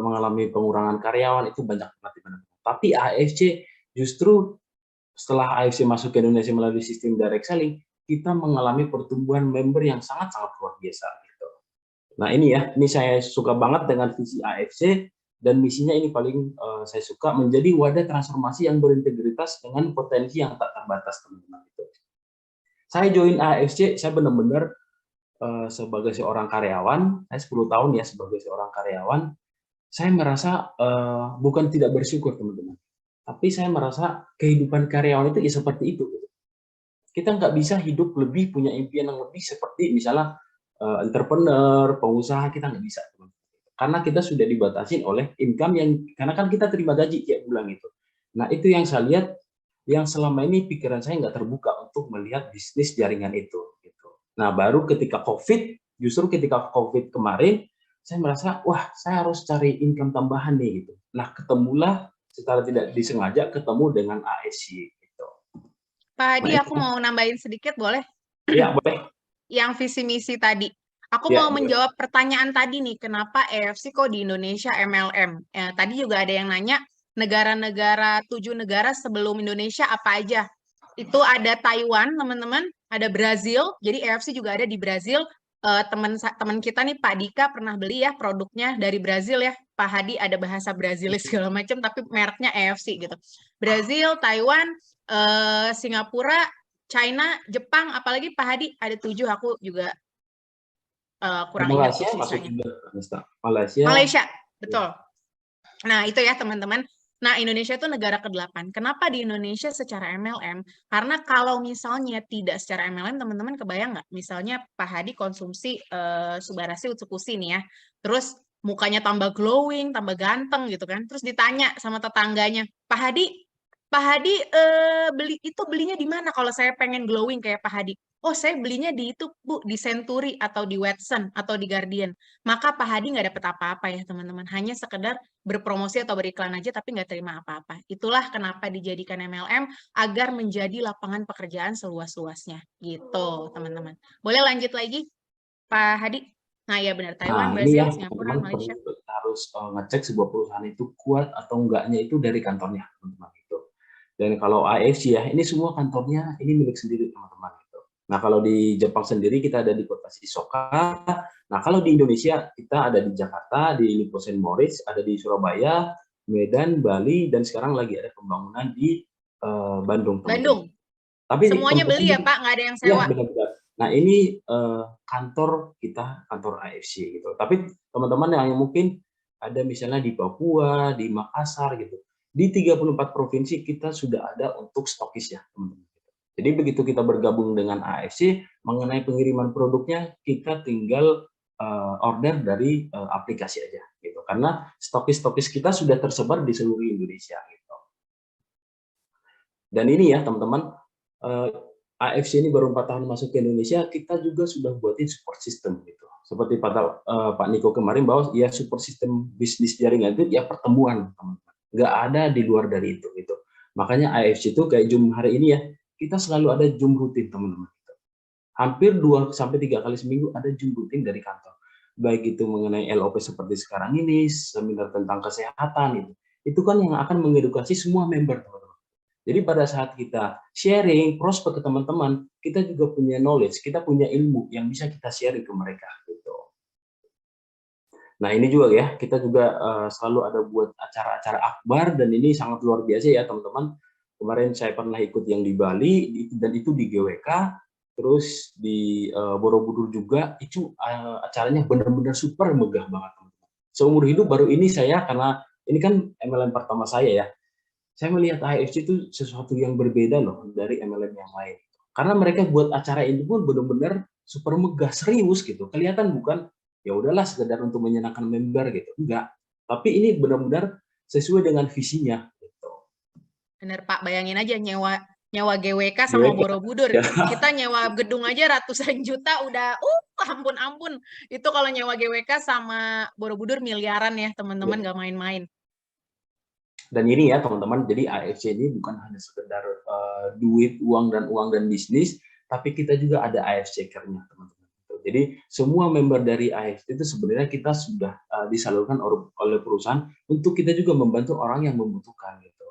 mengalami pengurangan karyawan itu banyak banget. Tapi AFC justru setelah AFC masuk ke Indonesia melalui sistem direct selling, kita mengalami pertumbuhan member yang sangat-sangat luar biasa. Gitu. Nah ini ya, ini saya suka banget dengan visi AFC, dan misinya ini paling saya suka, menjadi wadah transformasi yang berintegritas dengan potensi yang tak terbatas, teman-teman. Gitu. Saya join AFC, saya benar-benar sebagai seorang karyawan, saya 10 tahun ya sebagai seorang karyawan, saya merasa bukan tidak bersyukur, teman-teman. Tapi saya merasa kehidupan karyawan itu ya seperti itu. Kita nggak bisa hidup lebih, punya impian yang lebih seperti misalnya entrepreneur, pengusaha, kita nggak bisa. Karena kita sudah dibatasi oleh income yang, karena kan kita terima gaji tiap bulan itu. Nah itu yang saya lihat, yang selama ini pikiran saya nggak terbuka untuk melihat bisnis jaringan itu. Gitu. Nah baru ketika COVID, justru ketika COVID kemarin, saya merasa, wah saya harus cari income tambahan nih. Gitu. Nah ketemulah secara tidak disengaja ketemu dengan ASC. Gitu. Pak Hadi, aku mau nambahin sedikit, boleh? Iya, boleh. Yang visi misi tadi. Aku Ya, mau menjawab pertanyaan tadi nih, kenapa AFC kok di Indonesia MLM? Tadi juga ada yang nanya, negara-negara, 7 negara sebelum Indonesia apa aja? Itu ada Taiwan, teman-teman, ada Brazil, jadi AFC juga ada di Brazil. Teman kita nih, Pak Dika pernah beli ya produknya dari Brazil ya. Pak Hadi ada bahasa Brazilis segala macam, tapi mereknya AFC gitu. Brazil, Taiwan, Singapura, China, Jepang, apalagi Pak Hadi ada 7, aku juga kurang ingat Malaysia sisanya. Malaysia, betul. Nah itu ya teman-teman. Nah Indonesia itu negara ke-8. Kenapa di Indonesia secara MLM? Karena kalau misalnya tidak secara MLM, teman-teman kebayang nggak? Misalnya Pak Hadi konsumsi Subarasil Utsukushi nih ya, terus mukanya tambah glowing, tambah ganteng gitu kan, terus ditanya sama tetangganya, Pak Hadi belinya di mana kalau saya pengen glowing kayak Pak Hadi? Oh, saya belinya di itu, Bu, di Century atau di Watson atau di Guardian. Maka Pak Hadi nggak dapat apa-apa ya, teman-teman. Hanya sekedar berpromosi atau beriklan aja, tapi nggak terima apa-apa. Itulah kenapa dijadikan MLM, agar menjadi lapangan pekerjaan seluas-luasnya. Gitu, teman-teman. Boleh lanjut lagi, Pak Hadi? Nah, ya benar. Taiwan, Brazil, ya, Singapura, Malaysia. Harus ngecek sebuah perusahaan itu kuat atau enggaknya itu dari kantornya, teman-teman. Dan kalau AFC ya, ini semua kantornya ini milik sendiri, teman-teman. Nah, kalau di Jepang sendiri kita ada di kota Shizuoka. Nah, kalau di Indonesia kita ada di Jakarta, di Lipo Saint Moritz, ada di Surabaya, Medan, Bali, dan sekarang lagi ada pembangunan di Bandung. Bandung. Tapi semuanya beli ya Pak, nggak ada yang sewa. Ya, benar-benar. Nah, ini kantor kita, kantor AFC gitu. Tapi teman-teman yang mungkin ada misalnya di Papua, di Makassar gitu. Di 34 provinsi kita sudah ada untuk stokis ya, teman-teman. Jadi begitu kita bergabung dengan AFC, mengenai pengiriman produknya, kita tinggal order dari aplikasi aja, gitu. Karena stokis-stokis kita sudah tersebar di seluruh Indonesia, gitu. Dan ini ya teman-teman, AFC ini baru 4 tahun masuk ke Indonesia, kita juga sudah buatin support system, gitu. Seperti Pak Niko kemarin, bahwa ya support system bisnis jaringan itu ya pertemuan, teman-teman. Nggak ada di luar dari itu, gitu. Makanya AFC itu kayak Zoom hari ini ya, kita selalu ada Zoom rutin, teman-teman. Hampir 2-3 kali seminggu ada Zoom rutin dari kantor. Baik itu mengenai LOP seperti sekarang ini, seminar tentang kesehatan, itu kan yang akan mengedukasi semua member, teman-teman. Jadi pada saat kita sharing, prospek ke teman-teman, kita juga punya knowledge, kita punya ilmu yang bisa kita sharing ke mereka. Gitu. Nah ini juga ya, kita juga selalu ada buat acara-acara akbar, dan ini sangat luar biasa ya teman-teman. Kemarin saya pernah ikut yang di Bali, dan itu di GWK, terus di Borobudur juga, itu acaranya benar-benar super megah banget teman-teman. Seumur hidup baru ini saya, karena ini kan MLM pertama saya ya, saya melihat AFC itu sesuatu yang berbeda loh dari MLM yang lain. Karena mereka buat acara ini pun benar-benar super megah, serius gitu. Kelihatan bukan ya udahlah sekedar untuk menyenangkan member gitu, enggak. Tapi ini benar-benar sesuai dengan visinya gitu. Bener Pak, bayangin aja nyewa GWK sama GWK, Borobudur. ya. Kita nyewa gedung aja ratusan juta udah ampun. Itu kalau nyewa GWK sama Borobudur miliaran ya, teman-teman, nggak main-main. Dan ini ya teman-teman, jadi AFC ini bukan hanya sekedar duit, uang dan bisnis, tapi kita juga ada AFC-nya teman-teman. Jadi semua member dari AFC itu sebenarnya kita sudah disalurkan oleh perusahaan untuk kita juga membantu orang yang membutuhkan gitu.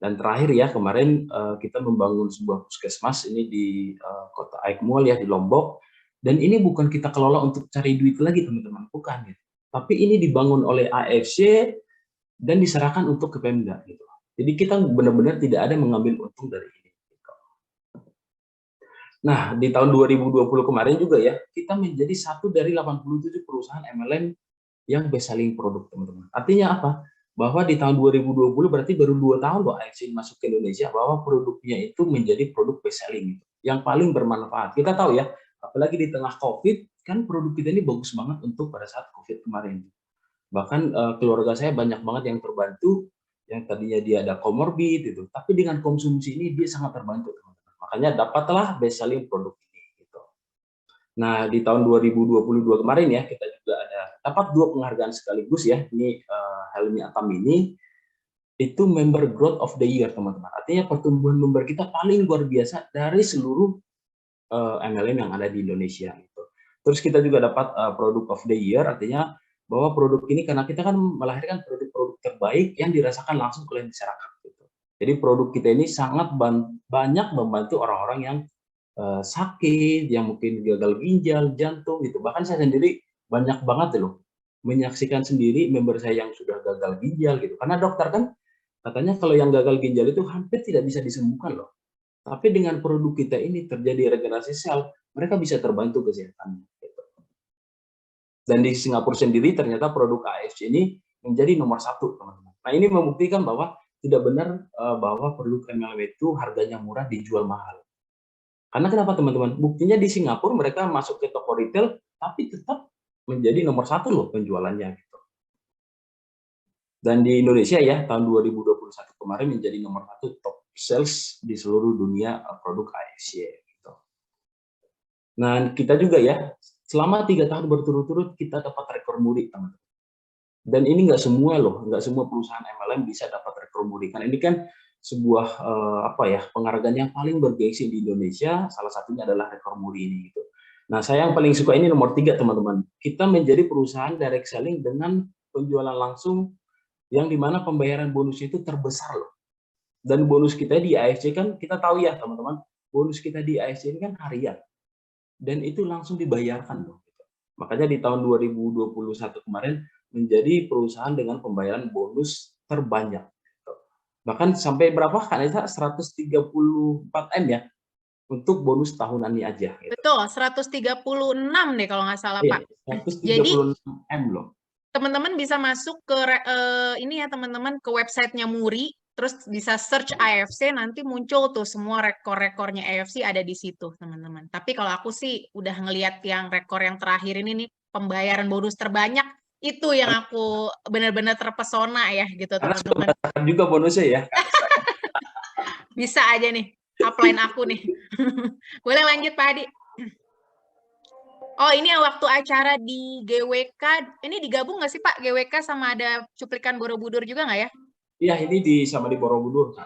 Dan terakhir ya, kemarin kita membangun sebuah puskesmas ini di kota Aikmual ya, di Lombok. Dan ini bukan kita kelola untuk cari duit lagi teman-teman, bukan gitu. Tapi ini dibangun oleh AFC dan diserahkan untuk ke Pemda gitu. Jadi kita benar-benar tidak ada mengambil untung dari ini. Nah, di tahun 2020 kemarin juga ya, kita menjadi satu dari 87 perusahaan MLM yang best selling produk, teman-teman. Artinya apa? Bahwa di tahun 2020 berarti baru 2 tahun loh AFC masuk ke Indonesia, bahwa produknya itu menjadi produk best selling gitu, yang paling bermanfaat. Kita tahu ya, apalagi di tengah COVID, kan produk kita ini bagus banget untuk pada saat COVID kemarin. Bahkan keluarga saya banyak banget yang terbantu, yang tadinya dia ada comorbid itu, tapi dengan konsumsi ini dia sangat terbantu, teman-teman. Makanya dapatlah best selling produk ini gitu. Nah, di tahun 2022 kemarin ya, kita juga dapat 2 penghargaan sekaligus ya. Ini Helmi Atam ini itu member growth of the year, teman-teman. Artinya pertumbuhan member kita paling luar biasa dari seluruh MLM yang ada di Indonesia gitu. Terus kita juga dapat product of the year, artinya bahwa produk ini karena kita kan melahirkan produk-produk terbaik yang dirasakan langsung oleh masyarakat gitu. Jadi produk kita ini sangat banyak membantu orang-orang yang sakit, yang mungkin gagal ginjal, jantung gitu. Bahkan saya sendiri banyak banget loh menyaksikan sendiri member saya yang sudah gagal ginjal gitu. Karena dokter kan katanya kalau yang gagal ginjal itu hampir tidak bisa disembuhkan loh. Tapi dengan produk kita ini terjadi regenerasi sel, mereka bisa terbantu kesehatannya. Gitu. Dan di Singapura sendiri ternyata produk AFC ini menjadi nomor 1, teman-teman. Nah ini membuktikan bahwa tidak benar bahwa produk MLM itu harganya murah dijual mahal. Karena kenapa teman-teman? Buktinya di Singapura mereka masuk ke toko retail, tapi tetap menjadi nomor 1 loh penjualannya. Gitu. Dan di Indonesia ya, tahun 2021 kemarin menjadi nomor 1 top sales di seluruh dunia produk AFC. Gitu. Nah, kita juga ya, selama 3 tahun berturut-turut kita dapat rekor muri, teman-teman. Dan ini nggak semua loh, nggak semua perusahaan MLM bisa dapat rekor muri. Karena ini kan sebuah penghargaan yang paling bergengsi di Indonesia, salah satunya adalah rekor muri ini gitu. Nah, saya yang paling suka ini nomor 3, teman-teman. Kita menjadi perusahaan direct selling dengan penjualan langsung yang dimana pembayaran bonus itu terbesar loh. Dan bonus kita di AFC kan kita tahu ya teman-teman, bonus kita di AFC ini kan harian dan itu langsung dibayarkan loh. Makanya di tahun 2021 kemarin menjadi perusahaan dengan pembayaran bonus terbanyak. Bahkan sampai berapa kan? 134M ya untuk bonus tahunannya aja. Gitu. Betul, 136 deh kalau nggak salah Pak. 136M loh. Teman-teman bisa masuk ke ini ya teman-teman, ke websitenya Muri, terus bisa search AFC, nanti muncul tuh semua rekor-rekornya AFC ada di situ teman-teman. Tapi kalau aku sih udah ngelihat yang rekor yang terakhir ini nih, pembayaran bonus terbanyak, itu yang aku benar-benar terpesona ya gitu teman-teman. Juga bonusnya ya. Bisa aja nih, upline aku nih. Boleh lanjut Pak Hadi. Oh, ini waktu acara di GWK, ini digabung nggak sih Pak, GWK sama ada cuplikan Borobudur juga nggak ya? Iya, ini sama di Borobudur.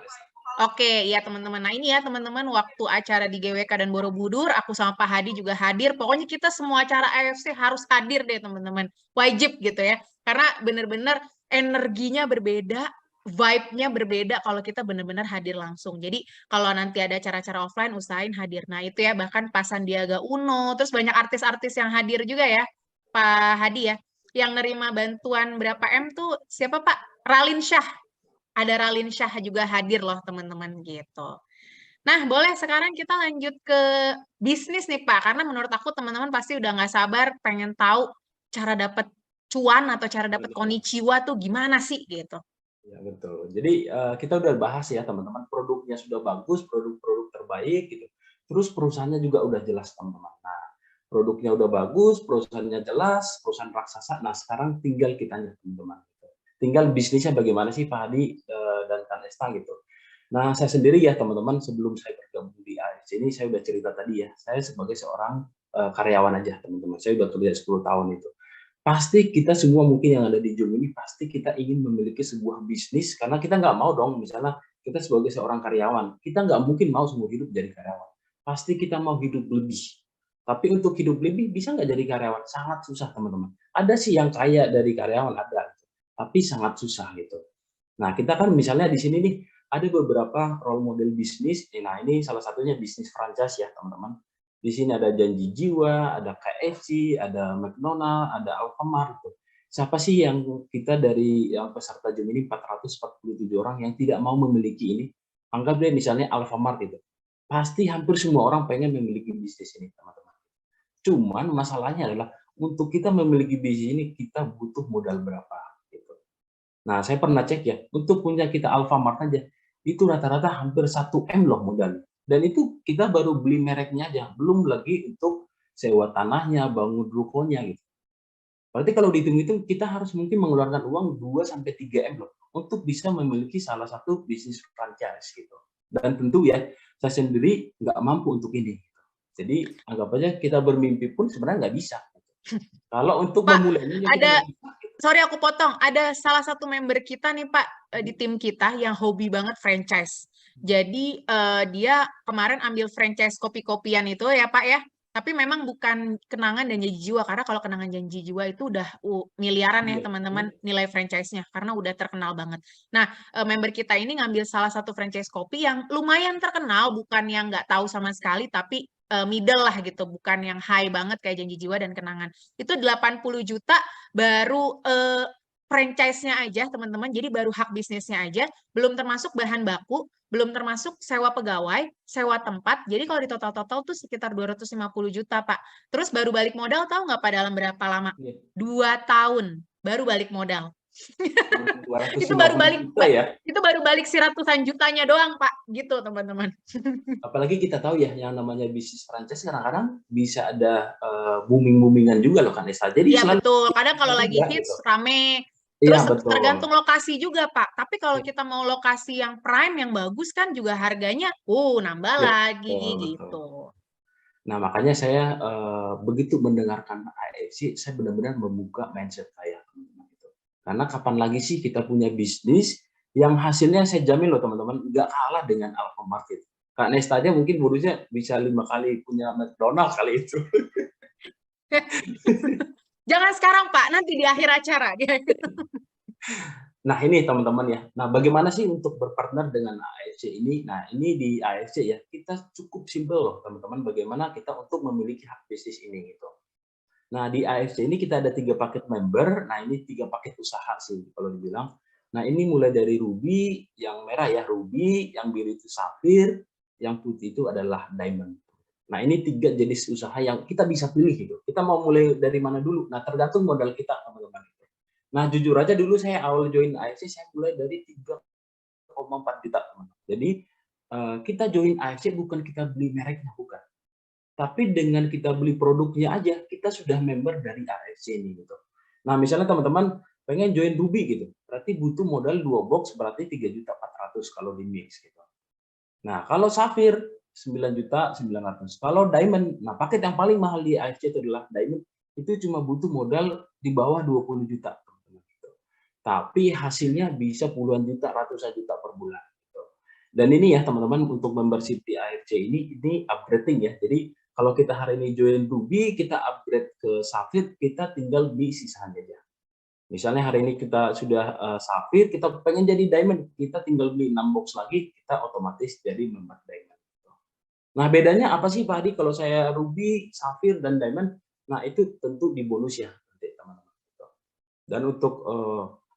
Oke, ya teman-teman. Nah ini ya teman-teman, waktu acara di GWK dan Borobudur, aku sama Pak Hadi juga hadir. Pokoknya kita semua acara AFC harus hadir deh teman-teman. Wajib gitu ya. Karena benar-benar energinya berbeda, vibe-nya berbeda kalau kita benar-benar hadir langsung. Jadi kalau nanti ada acara-acara offline, usahain hadir. Nah itu ya, bahkan Pak Sandiaga Uno, terus banyak artis-artis yang hadir juga ya, Pak Hadi ya. yang nerima bantuan berapa M tuh siapa Pak? Ralin Syah. Ada Ralin Syah juga hadir loh teman-teman gitu. Nah, boleh sekarang kita lanjut ke bisnis nih Pak, karena menurut aku teman-teman pasti udah nggak sabar pengen tahu cara dapat cuan atau cara dapat konnichiwa tuh gimana sih gitu. Ya, betul. Jadi kita udah bahas ya teman-teman, produknya sudah bagus, produk-produk terbaik gitu. Terus perusahaannya juga udah jelas teman-teman. Nah, produknya udah bagus, perusahaannya jelas, perusahaan raksasa. Nah, sekarang tinggal kitanya teman-teman. Tinggal bisnisnya bagaimana sih Pak Hadi dan Kak Nesta gitu. Nah, saya sendiri ya teman-teman, sebelum saya bergabung di AFC ini, saya udah cerita tadi ya, saya sebagai seorang karyawan aja teman-teman. Saya udah kerja 10 tahun itu. Pasti kita semua mungkin yang ada di Zoom ini, pasti kita ingin memiliki sebuah bisnis, karena kita nggak mau dong, misalnya kita sebagai seorang karyawan, kita nggak mungkin mau seumur hidup jadi karyawan. Pasti kita mau hidup lebih. Tapi untuk hidup lebih, bisa nggak jadi karyawan? Sangat susah, teman-teman. Ada sih yang kaya dari karyawan, ada. Tapi sangat susah gitu. Nah, kita kan misalnya di sini nih, ada beberapa role model bisnis. Nah, ini salah satunya bisnis franchise ya, teman-teman. Di sini ada Janji Jiwa, ada KFC, ada McDonald, ada Alfamart. Gitu. Siapa sih yang kita dari yang peserta Zoom ini 447 orang yang tidak mau memiliki ini? Anggap deh misalnya Alfamart itu. Pasti hampir semua orang pengen memiliki bisnis ini, teman-teman. Cuman masalahnya adalah untuk kita memiliki bisnis ini kita butuh modal berapa? Gitu. Nah, saya pernah cek ya, untuk punya kita Alfamart aja, itu rata-rata hampir 1 M loh modalnya. Dan itu kita baru beli mereknya aja, belum lagi untuk sewa tanahnya, bangun rukonya gitu. Berarti kalau dihitung-hitung kita harus mungkin mengeluarkan uang 2-3 M loh untuk bisa memiliki salah satu bisnis franchise gitu. Dan tentu ya, saya sendiri nggak mampu untuk ini. Jadi anggap aja kita bermimpi pun sebenarnya nggak bisa. Kalau untuk Pak, memulainya ada sorry aku potong, ada salah satu member kita nih Pak di tim kita yang hobi banget franchise. Jadi dia kemarin ambil franchise kopi-kopian itu ya Pak ya. Tapi memang bukan Kenangan dan Janji Jiwa, karena kalau Kenangan Janji Jiwa itu udah miliaran ya teman-teman nilai franchise-nya, karena udah terkenal banget. Nah, member kita ini ngambil salah satu franchise kopi yang lumayan terkenal, bukan yang nggak tahu sama sekali, tapi middle lah gitu, bukan yang high banget kayak Janji Jiwa dan Kenangan. Itu 80 juta baru franchise-nya aja teman-teman, jadi baru hak bisnisnya aja, belum termasuk bahan baku, belum termasuk sewa pegawai, sewa tempat. Jadi kalau di total-total tuh sekitar 250 juta, Pak. Terus baru balik modal, tahu nggak Pak dalam berapa lama? 2 tahun baru balik modal. itu baru balik juta ya. Itu baru balik si ratusan jutanya doang, Pak. Gitu, teman-teman. Apalagi kita tahu ya, yang namanya bisnis franchise kadang-kadang bisa ada booming-boomingan juga loh kan Nesta. Jadi iya betul. Kadang kalau lagi hits gitu. Rame. Terus ya, tergantung lokasi juga, Pak. Tapi kalau kita mau lokasi yang prime, yang bagus kan juga harganya, nambah ya, lagi betul, gitu. Betul. Nah, makanya saya begitu mendengarkan AFC, saya benar-benar membuka mindset saya. Karena kapan lagi sih kita punya bisnis yang hasilnya saya jamin loh teman-teman, nggak kalah dengan Alfamart itu. Kak Nesta aja mungkin bonusnya bisa 5 kali punya McDonald kali itu. Jangan sekarang Pak, nanti di akhir acara. Nah ini teman-teman ya, nah bagaimana sih untuk berpartner dengan AFC ini? Nah ini di AFC ya, kita cukup simpel loh teman-teman, bagaimana kita untuk memiliki hak bisnis ini gitu. Nah di AFC ini kita ada 3 paket member, nah ini 3 paket usaha sih kalau dibilang. Nah ini mulai dari Ruby, yang merah ya Ruby, yang biru itu Safir, yang putih itu adalah Diamond. Nah ini 3 jenis usaha yang kita bisa pilih gitu. Kita mau mulai dari mana dulu? Nah tergantung modal kita teman-teman. Nah jujur aja dulu saya awal join AFC saya mulai dari 3,4 juta teman-teman. Jadi kita join AFC bukan kita beli mereknya, bukan. Tapi dengan kita beli produknya aja kita sudah member dari AFC ini gitu. Nah misalnya teman-teman pengen join Ruby gitu, berarti butuh modal 2 box berarti 3.400.000 kalau di mix gitu. Nah kalau Safir 9.900.000. Kalau Diamond, nah paket yang paling mahal di AFC itu adalah Diamond, itu cuma butuh modal di bawah 20 juta. Tapi hasilnya bisa puluhan juta, ratusan juta per bulan. Dan ini ya teman-teman untuk membership di AFC ini upgrading ya. Jadi kalau kita hari ini join Ruby, kita upgrade ke Safir, kita tinggal beli sisanya aja. Misalnya hari ini kita sudah Safir, kita pengen jadi Diamond, kita tinggal beli 6 box lagi, kita otomatis jadi member Diamond. Nah bedanya apa sih Pak Hadi kalau saya Ruby, Safir, dan Diamond? Nah itu tentu di bonus ya teman-teman. Dan untuk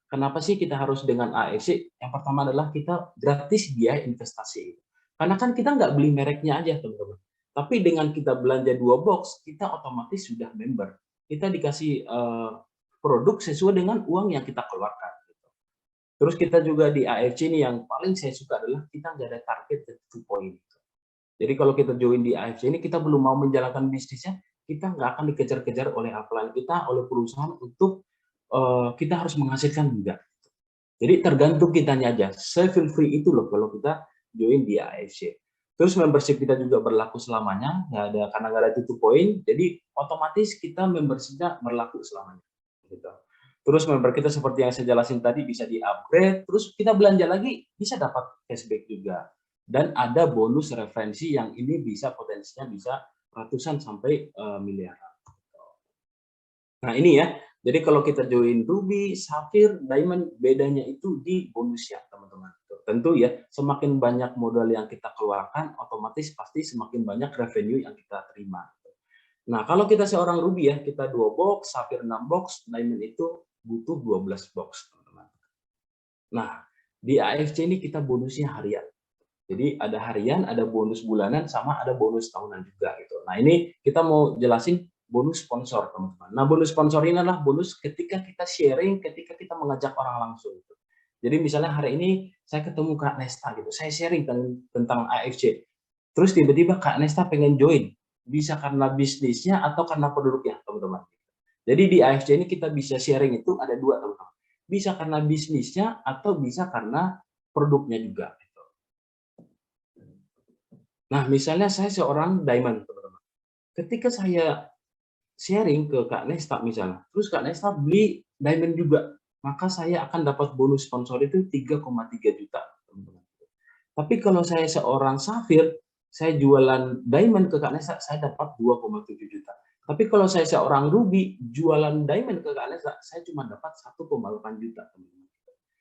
kenapa sih kita harus dengan AFC? Yang pertama adalah kita gratis biaya investasi. Karena kan kita nggak beli mereknya aja, teman-teman. Tapi dengan kita belanja 2 box, kita otomatis sudah member. Kita dikasih produk sesuai dengan uang yang kita keluarkan. Terus kita juga di AFC ini yang paling saya suka adalah kita nggak ada target to point. Jadi kalau kita join di AFC ini, kita belum mau menjalankan bisnisnya, kita nggak akan dikejar-kejar oleh upline kita, oleh perusahaan untuk kita harus menghasilkan enggak. Jadi tergantung kitanya aja. Saya feel free itu loh kalau kita join di AFC. Terus membership kita juga berlaku selamanya, karena nggak ada tutup poin, jadi otomatis kita membershipnya berlaku selamanya. Gitu. Terus member kita seperti yang saya jelasin tadi bisa di-upgrade, terus kita belanja lagi bisa dapat cashback juga. Dan ada bonus referensi yang ini bisa potensinya bisa ratusan sampai miliaran. Nah ini ya, jadi kalau kita join Ruby, Sapphire, Diamond, bedanya itu di bonus ya teman-teman. Tentu ya, semakin banyak modal yang kita keluarkan, otomatis pasti semakin banyak revenue yang kita terima. Nah kalau kita seorang Ruby ya, kita 2 box, Sapphire 6 box, Diamond itu butuh 12 box teman-teman. Nah di AFC ini kita bonusnya harian. Jadi ada harian, ada bonus bulanan, sama ada bonus tahunan juga gitu. Nah ini kita mau jelasin bonus sponsor teman-teman. Nah bonus sponsor ini adalah bonus ketika kita sharing, ketika kita mengajak orang langsung. Gitu. Jadi misalnya hari ini saya ketemu Kak Nesta gitu, saya sharing tentang AFC. Terus tiba-tiba Kak Nesta pengen join, bisa karena bisnisnya atau karena produknya teman-teman. Jadi di AFC ini kita bisa sharing itu ada 2 teman-teman. Bisa karena bisnisnya atau bisa karena produknya juga. Nah, misalnya saya seorang diamond, teman-teman. Ketika saya sharing ke Kak Nesta misalnya, terus Kak Nesta beli diamond juga, maka saya akan dapat bonus sponsor itu 3,3 juta, teman-teman. Tapi kalau saya seorang Sapphire, saya jualan diamond ke Kak Nesta, saya dapat 2,7 juta. Tapi kalau saya seorang Ruby, jualan diamond ke Kak Nesta, saya cuma dapat 1,8 juta, teman-teman.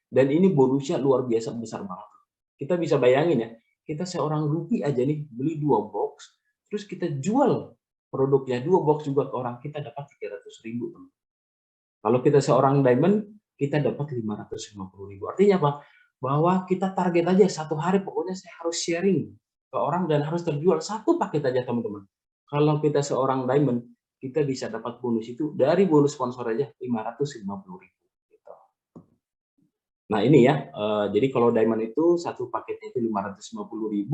Dan ini bonusnya luar biasa besar banget. Kita bisa bayangin ya, kita seorang Ruby aja nih beli 2 box, terus kita jual produknya 2 box juga ke orang, kita dapat 300.000. Kalau kita seorang diamond, kita dapat 550.000. Artinya apa? Bahwa kita target aja satu hari pokoknya saya harus sharing ke orang dan harus terjual satu paket aja teman-teman. Kalau kita seorang diamond, kita bisa dapat bonus itu dari bonus sponsor aja 550.000. Nah ini ya, jadi kalau diamond itu satu paketnya itu 550.000,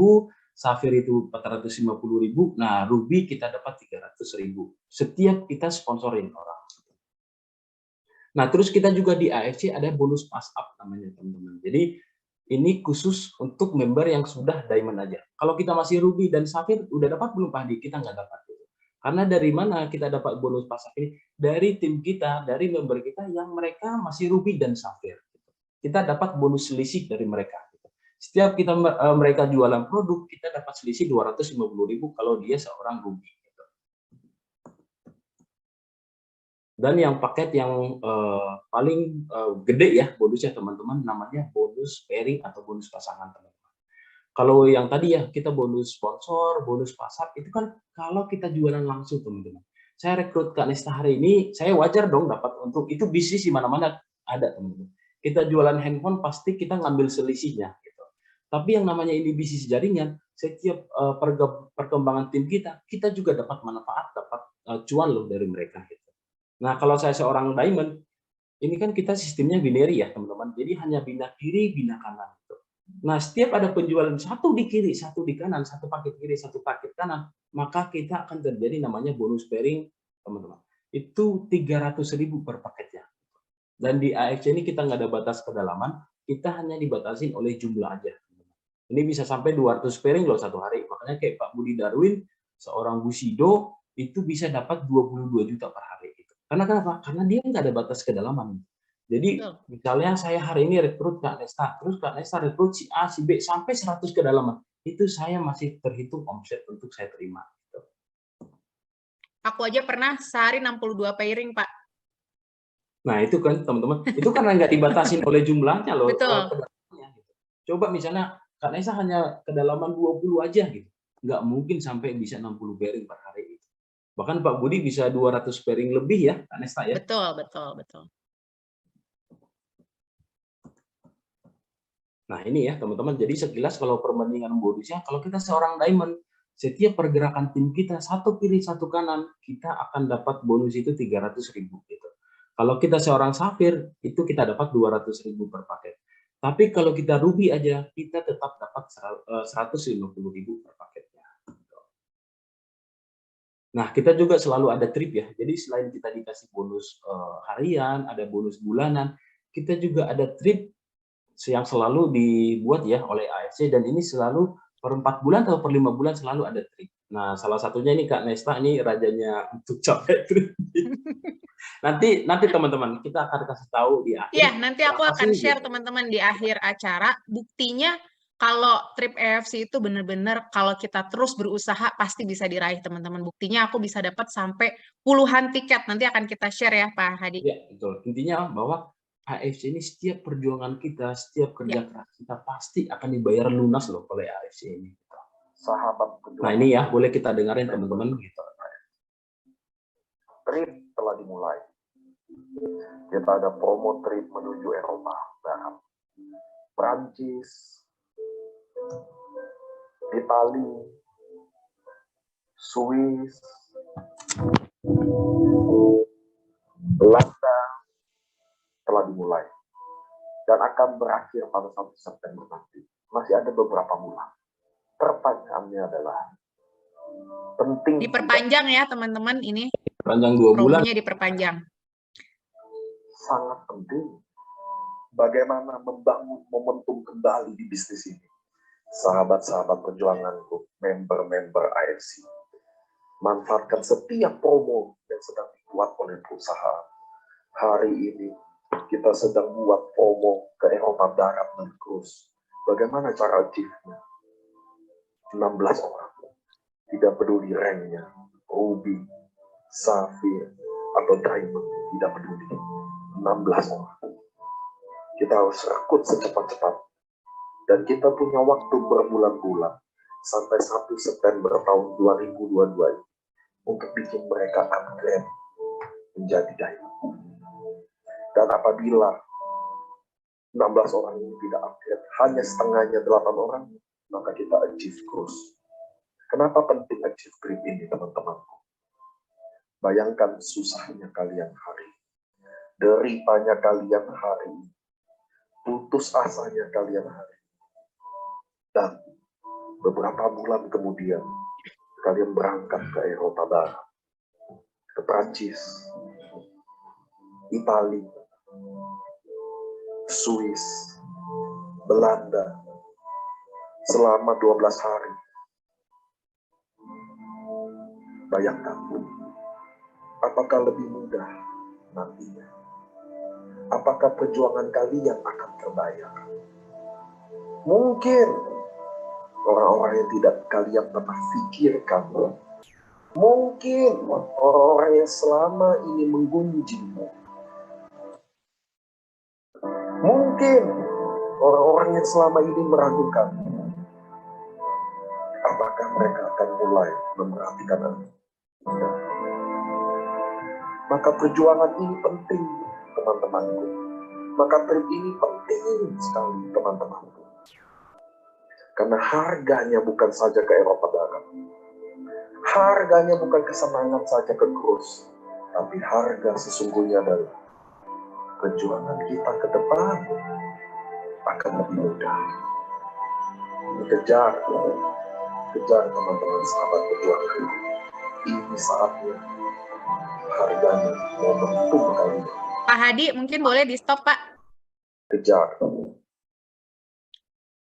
Sapphire itu 450.000, nah Ruby kita dapat 300.000 setiap kita sponsorin orang. Nah terus kita juga di AFC ada bonus pass up namanya teman-teman. Jadi ini khusus untuk member yang sudah diamond aja. Kalau kita masih Ruby dan Sapphire udah dapat belum Pak Adi? Kita nggak dapat. Karena dari mana kita dapat bonus pass up ini? Dari tim kita, dari member kita yang mereka masih Ruby dan Sapphire. Kita dapat bonus selisih dari mereka. Setiap kita mereka jualan produk, kita dapat selisih 250.000 kalau dia seorang Ruby. Dan yang paket yang paling gede ya bonusnya teman-teman, namanya bonus pairing atau bonus pasangan teman-teman. Kalau yang tadi ya kita bonus sponsor, bonus pasar itu kan kalau kita jualan langsung teman-teman. Saya rekrut Kak Nesta hari ini, saya wajar dong dapat untuk itu bisnis di mana-mana ada teman-teman. Kita jualan handphone pasti kita ngambil selisihnya gitu. Tapi yang namanya ini bisnis jaringan, setiap perkembangan tim kita juga dapat manfaat, dapat cuan loh dari mereka gitu. Nah, kalau saya seorang diamond, ini kan kita sistemnya binary ya, teman-teman. Jadi hanya bina kiri, bina kanan gitu. Nah, setiap ada penjualan satu di kiri, satu di kanan, satu paket kiri, satu paket kanan, maka kita akan terjadi namanya bonus pairing, teman-teman. Itu 300.000 per paketnya. Dan di AFC ini kita nggak ada batas kedalaman, kita hanya dibatasin oleh jumlah aja. Ini bisa sampai 200 pairing loh satu hari. Makanya kayak Pak Budi Darwin, seorang Bushido, itu bisa dapat 22 juta per hari. Karena kenapa? Karena dia nggak ada batas kedalaman. Jadi misalnya saya hari ini rekrut Kak Nesta, terus Kak Nesta rekrut si A, si B, sampai 100 kedalaman. Itu saya masih terhitung omset untuk saya terima. Aku aja pernah sehari 62 pairing, Pak. Nah itu kan teman-teman, itu karena nggak dibatasin oleh jumlahnya loh. Betul. Coba misalnya Kak Nesa hanya kedalaman 20 aja gitu, nggak mungkin sampai bisa 60 pairing per hari. Bahkan Pak Budi bisa 200 pairing lebih ya Kak Nesa ya. Betul. Nah ini ya teman-teman, jadi sekilas kalau perbandingan bonusnya, kalau kita seorang diamond, setiap pergerakan tim kita satu kiri satu kanan, kita akan dapat bonus itu 300.000 gitu. Kalau kita seorang safir, itu kita dapat 200.000 per paket. Tapi kalau kita ruby aja, kita tetap dapat 150.000 per paketnya. Nah, kita juga selalu ada trip ya. Jadi selain kita dikasih bonus harian, ada bonus bulanan, kita juga ada trip yang selalu dibuat ya oleh AFC, dan ini selalu per 4 bulan atau per 5 bulan selalu ada trip. Nah, salah satunya ini Kak Nesta, ini rajanya untuk capek trip. Nanti teman-teman kita akan kasih tahu di akhir. Iya, nanti aku akan share teman-teman di akhir acara. Buktinya kalau trip AFC itu benar-benar kalau kita terus berusaha pasti bisa diraih teman-teman. Buktinya aku bisa dapat sampai puluhan tiket. Nanti akan kita share ya Pak Hadi. Ya, betul. Intinya bahwa AFC ini setiap perjuangan kita, setiap kerja keras kita pasti akan dibayar lunas loh oleh AFC ini. Sahabat Nah ini ya, boleh kita dengerin teman-teman. Trip telah dimulai. Kita ada promo trip menuju Eropa Barat, Prancis, Itali, Swiss, Belanda telah dimulai dan akan berakhir pada 1 September nanti. Masih ada beberapa bulan. Pertanyaannya adalah penting diperpanjang ya teman-teman, ini panjang 2 bulan, promonya diperpanjang. Sangat penting bagaimana membangun momentum kembali di bisnis ini. Sahabat-sahabat perjuanganku, member-member AFC, manfaatkan setiap promo yang sedang dibuat oleh perusahaan. Hari ini kita sedang buat promo ke Eropa Barat dan cruise. Bagaimana cara achieve-nya? 16 orang. Tidak peduli ranknya, ruby, safir, atau diamond, tidak peduli. 16 orang. Kita harus rekrut secepat-cepat. Dan kita punya waktu berbulan-bulan sampai 1 September tahun 2022 ini untuk bikin mereka upgrade menjadi diamond. Dan apabila 16 orang ini tidak upgrade, hanya setengahnya 8 orang, maka kita achieve cruise. Kenapa penting achieve trip ini, teman-temanku? Bayangkan susahnya kalian hari, deritanya kalian hari, putus asanya kalian hari, dan beberapa bulan kemudian kalian berangkat ke Eropa Barat, ke Prancis, Itali, Swiss, Belanda, selama 12 hari. Bayangkan, apakah lebih mudah nantinya? Apakah perjuangan kalian akan terbayar? Mungkin orang-orang yang tidak kalian pernah pikirkan, mungkin orang-orang yang selama ini menggunjingmu, mungkin orang-orang yang selama ini meragukan, apakah mereka akan mulai memperhatikan Anda? Maka perjuangan ini penting, teman-temanku. Maka trip ini penting sekali, teman-temanku. Karena harganya bukan saja ke Eropa Barat. Harganya bukan kesenangan saja ke cruise. Tapi harga sesungguhnya adalah perjuangan kita ke depan akan lebih mudah. Kejar teman-teman sahabat perjuangan. Ini saatnya, harganya, momentum kalian. Pak Hadi, mungkin boleh di stop Pak? Kejar.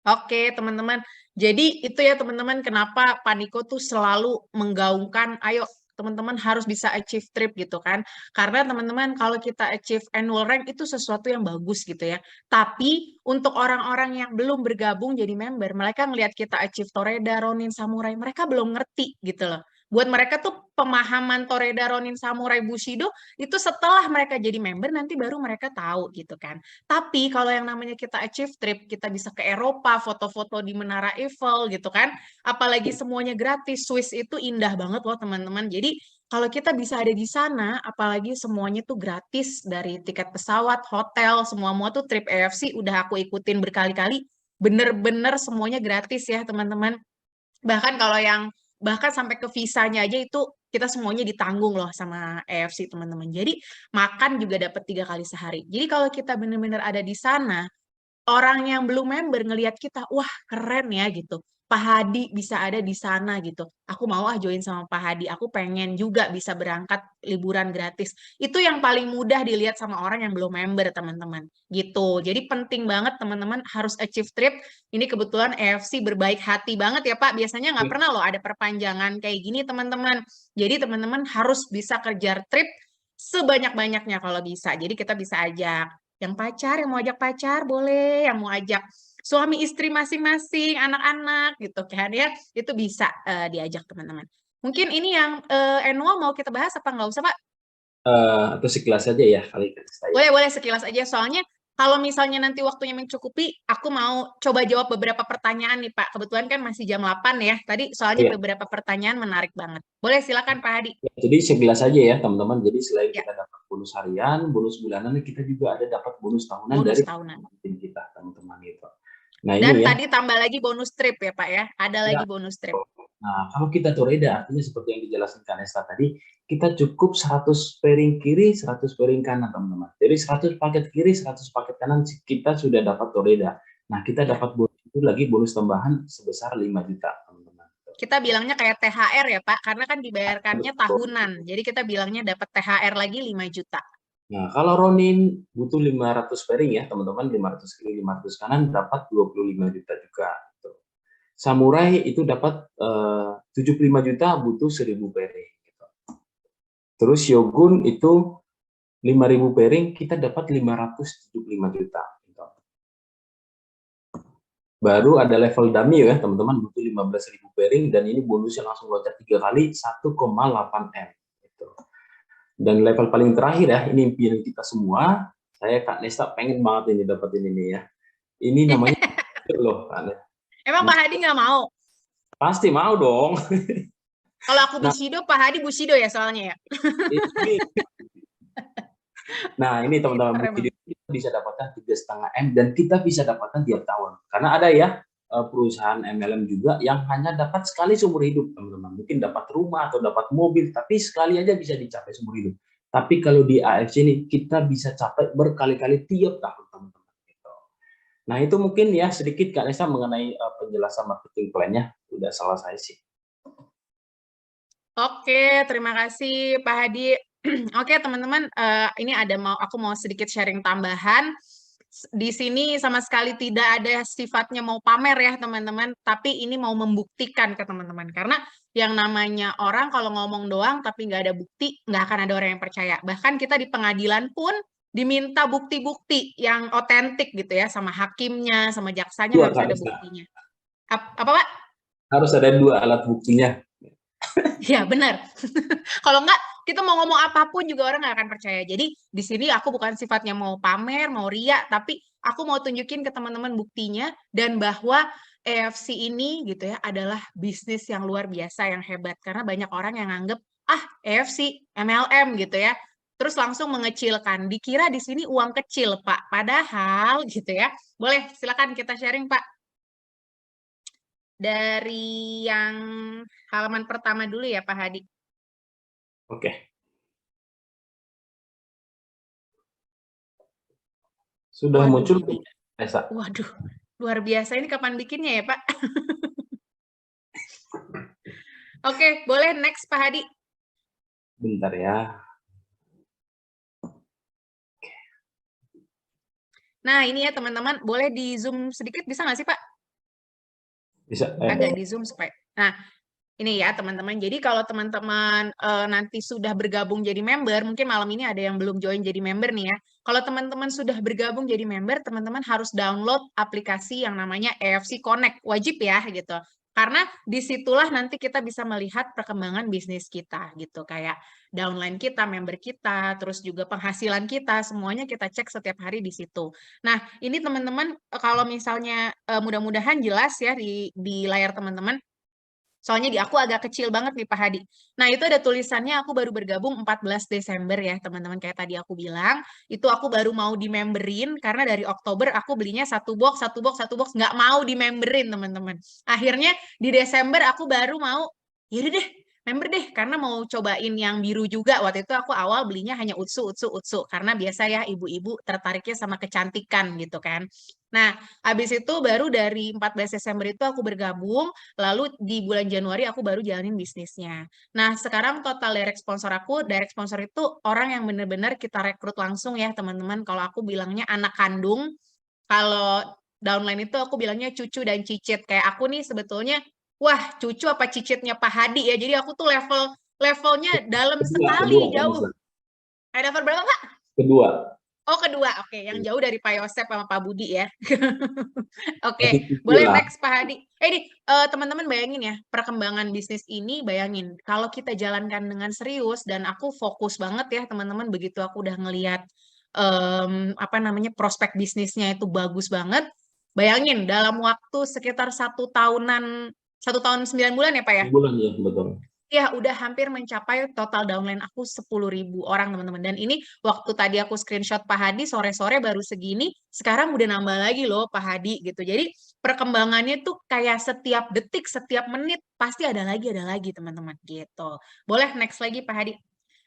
Oke teman-teman, jadi itu ya teman-teman kenapa Pak Niko tuh selalu menggaungkan, ayo teman-teman harus bisa achieve trip gitu kan. Karena teman-teman kalau kita achieve annual rank itu sesuatu yang bagus gitu ya. Tapi untuk orang-orang yang belum bergabung jadi member, mereka ngelihat kita achieve Toreda, Ronin, Samurai, mereka belum ngerti gitu loh. Buat mereka tuh pemahaman Toreda, Ronin, Samurai, Bushido itu setelah mereka jadi member nanti baru mereka tahu gitu kan. Tapi kalau yang namanya kita achieve trip, kita bisa ke Eropa, foto-foto di Menara Eiffel gitu kan. Apalagi semuanya gratis, Swiss itu indah banget loh teman-teman. Jadi kalau kita bisa ada di sana, apalagi semuanya tuh gratis dari tiket pesawat, hotel, semua tuh trip AFC udah aku ikutin berkali-kali. bener-bener semuanya gratis ya teman-teman. Bahkan sampai ke visanya aja itu kita semuanya ditanggung loh sama AFC teman-teman. Jadi makan juga dapat 3 kali sehari. Jadi kalau kita bener-bener ada di sana, orang yang belum member ngelihat kita, wah keren ya gitu. Pak Hadi bisa ada di sana gitu. Aku mau join sama Pak Hadi. Aku pengen juga bisa berangkat liburan gratis. Itu yang paling mudah dilihat sama orang yang belum member, teman-teman. Gitu. Jadi penting banget teman-teman harus achieve trip. Ini kebetulan AFC berbaik hati banget ya Pak. Biasanya nggak pernah loh ada perpanjangan kayak gini teman-teman. Jadi teman-teman harus bisa kejar trip sebanyak-banyaknya kalau bisa. Jadi kita bisa ajak yang pacar, yang mau ajak pacar boleh, yang mau ajak suami istri masing-masing, anak-anak gitu kan ya, itu bisa diajak teman-teman. Mungkin ini yang annual mau kita bahas apa nggak usah Pak? Atau sekilas saja ya kali saya. Boleh sekilas aja, soalnya kalau misalnya nanti waktunya mencukupi, aku mau coba jawab beberapa pertanyaan nih Pak. Kebetulan kan masih jam 8 ya, tadi soalnya Iya. beberapa pertanyaan menarik banget. Boleh silakan Pak Hadi. Ya, jadi sekilas saja ya teman-teman. Jadi selain Ya. kita dapat bonus harian, bonus bulanan, kita juga ada dapat bonus tahunan Bonus dari tahunan. tim kita teman-teman itu. Nah Dan ini ya. tadi tambah lagi bonus trip ya Pak ya, ada lagi bonus trip. Nah kalau kita toreda artinya seperti yang dijelaskan Kanesta tadi, kita cukup 100 pairing kiri, 100 pairing kanan teman-teman. Jadi 100 paket kiri, 100 paket kanan kita sudah dapat toreda. Nah kita dapat bonus itu lagi bonus tambahan sebesar 5 juta teman-teman. Kita bilangnya kayak THR ya Pak, karena kan dibayarkannya tahunan. Jadi kita bilangnya dapat THR lagi 5 juta. Nah, kalau Ronin butuh 500 pairing ya, teman-teman, 500 kiri, 500 kanan, dapat 25 juta juga. Gitu. Samurai itu dapat 75 juta, butuh 1000 pairing. Gitu. Terus Shogun itu 5.000 pairing, kita dapat 575 juta. Gitu. Baru ada level dummy ya, teman-teman, butuh 15.000 pairing, dan ini bonusnya langsung loncat 3 kali, 1,8M. Gitu. Dan level paling terakhir ya, ini impian kita semua. Saya Kak Nesta pengen banget ini dapetin ini ya. Ini namanya loh. Emang Pak Hadi nggak mau? Pasti mau dong. Kalau aku Bushido, Pak Hadi Bushido ya soalnya ya. Nah ini teman-teman, kita bisa dapatkan 3,5M dan kita bisa dapatkan tiap tahun. Karena ada ya perusahaan MLM juga yang hanya dapat sekali seumur hidup, teman-teman. Mungkin dapat rumah atau dapat mobil, tapi sekali aja bisa dicapai seumur hidup. Tapi kalau di AFC ini kita bisa capai berkali-kali tiap tahun, teman-teman. Gitu. Nah itu mungkin ya sedikit Kak Nesa mengenai penjelasan marketing plan-nya. Udah selesai sih. Oke, terima kasih Pak Hadi. Oke teman-teman, ini aku mau sedikit sharing tambahan. Di sini sama sekali tidak ada sifatnya mau pamer ya teman-teman, tapi ini mau membuktikan ke teman-teman. Karena yang namanya orang kalau ngomong doang tapi nggak ada bukti, nggak akan ada orang yang percaya. Bahkan kita di pengadilan pun diminta bukti-bukti yang otentik gitu ya, sama hakimnya, sama jaksanya harus ada buktinya. Apa Pak? Harus ada 2 alat buktinya. Ya benar. Kalau enggak, kita mau ngomong apapun juga orang nggak akan percaya. Jadi di sini aku bukan sifatnya mau pamer, mau ria, tapi aku mau tunjukin ke teman-teman buktinya dan bahwa AFC ini gitu ya adalah bisnis yang luar biasa, yang hebat. Karena banyak orang yang anggap AFC, MLM gitu ya. Terus langsung mengecilkan. Dikira di sini uang kecil, Pak. Padahal gitu ya. Boleh, silakan kita sharing, Pak. Dari yang halaman pertama dulu ya, Pak Hadi. Oke. Sudah muncul belum, Nesa? Waduh, luar biasa. Ini kapan bikinnya ya, Pak? Oke, boleh next, Pak Hadi. Bentar ya. Nah, ini ya teman-teman, boleh di zoom sedikit, bisa nggak sih, Pak? Bisa. Agak di zoom supaya. Nah, ini ya teman-teman. Jadi kalau teman-teman nanti sudah bergabung jadi member, mungkin malam ini ada yang belum join jadi member nih ya. Kalau teman-teman sudah bergabung jadi member, teman-teman harus download aplikasi yang namanya AFC Connect. Wajib ya gitu. Karena disitulah nanti kita bisa melihat perkembangan bisnis kita gitu. Kayak downline kita, member kita, terus juga penghasilan kita, semuanya kita cek setiap hari di situ. Nah, ini teman-teman kalau misalnya mudah-mudahan jelas ya di layar teman-teman. Soalnya di aku agak kecil banget nih Pak Hadi. Nah, itu ada tulisannya aku baru bergabung 14 Desember ya, teman-teman. Kayak tadi aku bilang, itu aku baru mau di-memberin karena dari Oktober aku belinya satu box, nggak mau di-memberin, teman-teman. Akhirnya di Desember aku baru mau, yaudah deh, member deh, karena mau cobain yang biru juga. Waktu itu aku awal belinya hanya Utsu, karena biasa ya ibu-ibu tertariknya sama kecantikan gitu kan. Nah, habis itu baru dari 14 Desember itu aku bergabung, lalu di bulan Januari aku baru jalanin bisnisnya. Nah, sekarang total direct sponsor itu orang yang benar-benar kita rekrut langsung ya teman-teman. Kalau aku bilangnya anak kandung, kalau downline itu aku bilangnya cucu dan cicit. Kayak aku nih sebetulnya, wah cucu apa cicitnya Pak Hadi ya. Jadi aku tuh levelnya dalam sekali, jauh. Kedua. Ada level berapa Pak? Kedua. Oh kedua, oke. Yang jauh dari Pak Yosep sama Pak Budi ya. Oke, Masih kecil boleh lah. next Pak Hadi. Teman-teman bayangin ya, perkembangan bisnis ini bayangin. Kalau kita jalankan dengan serius dan aku fokus banget ya teman-teman, begitu aku udah ngelihat prospek bisnisnya itu bagus banget. Bayangin dalam waktu sekitar 1 tahun 9 bulan ya Pak ya. Bulan ya, betul. Ya, udah hampir mencapai total downline aku 10.000 orang, teman-teman. Dan ini waktu tadi aku screenshot Pak Hadi, sore-sore baru segini, sekarang udah nambah lagi loh Pak Hadi, gitu. Jadi, perkembangannya tuh kayak setiap detik, setiap menit, pasti ada lagi, teman-teman, gitu. Boleh next lagi Pak Hadi.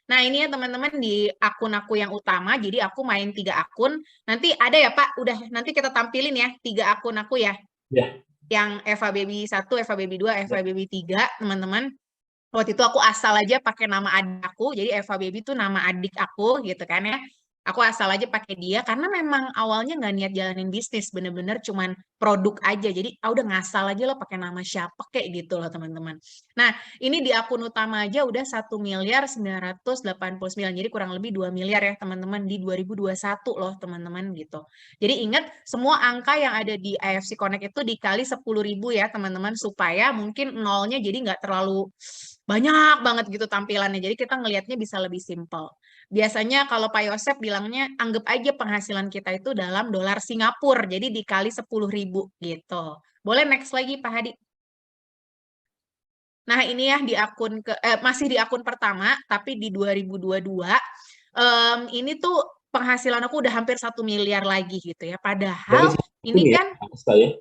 Nah, ini ya teman-teman di akun aku yang utama, jadi aku main 3 akun. Nanti ada ya Pak, udah nanti kita tampilin ya, 3 akun aku ya. Ya. Yang Eva Baby 1, Eva Baby 2, Eva Baby 3, teman-teman. Waktu itu aku asal aja pakai nama adik aku, jadi Eva Baby itu nama adik aku gitu kan ya. Aku asal aja pakai dia karena memang awalnya nggak niat jalanin bisnis, bener-bener cuman produk aja. Jadi udah ngasal aja lo pakai nama siapa kayak gitu loh teman-teman. Nah, ini di akun utama aja udah 1.989, jadi kurang lebih 2 miliar ya teman-teman di 2021 loh teman-teman gitu. Jadi ingat semua angka yang ada di AFC Connect itu dikali 10.000 ya teman-teman, supaya mungkin nolnya jadi nggak terlalu banyak banget gitu tampilannya. Jadi kita ngelihatnya bisa lebih simpel. Biasanya kalau Pak Yosep bilangnya anggap aja penghasilan kita itu dalam dolar Singapura. Jadi dikali 10.000 gitu. Boleh next lagi Pak Hadi. Nah, ini ya di akun masih di akun pertama tapi di 2022 ini tuh penghasilan aku udah hampir 1 miliar lagi gitu ya. Padahal ini kan saya.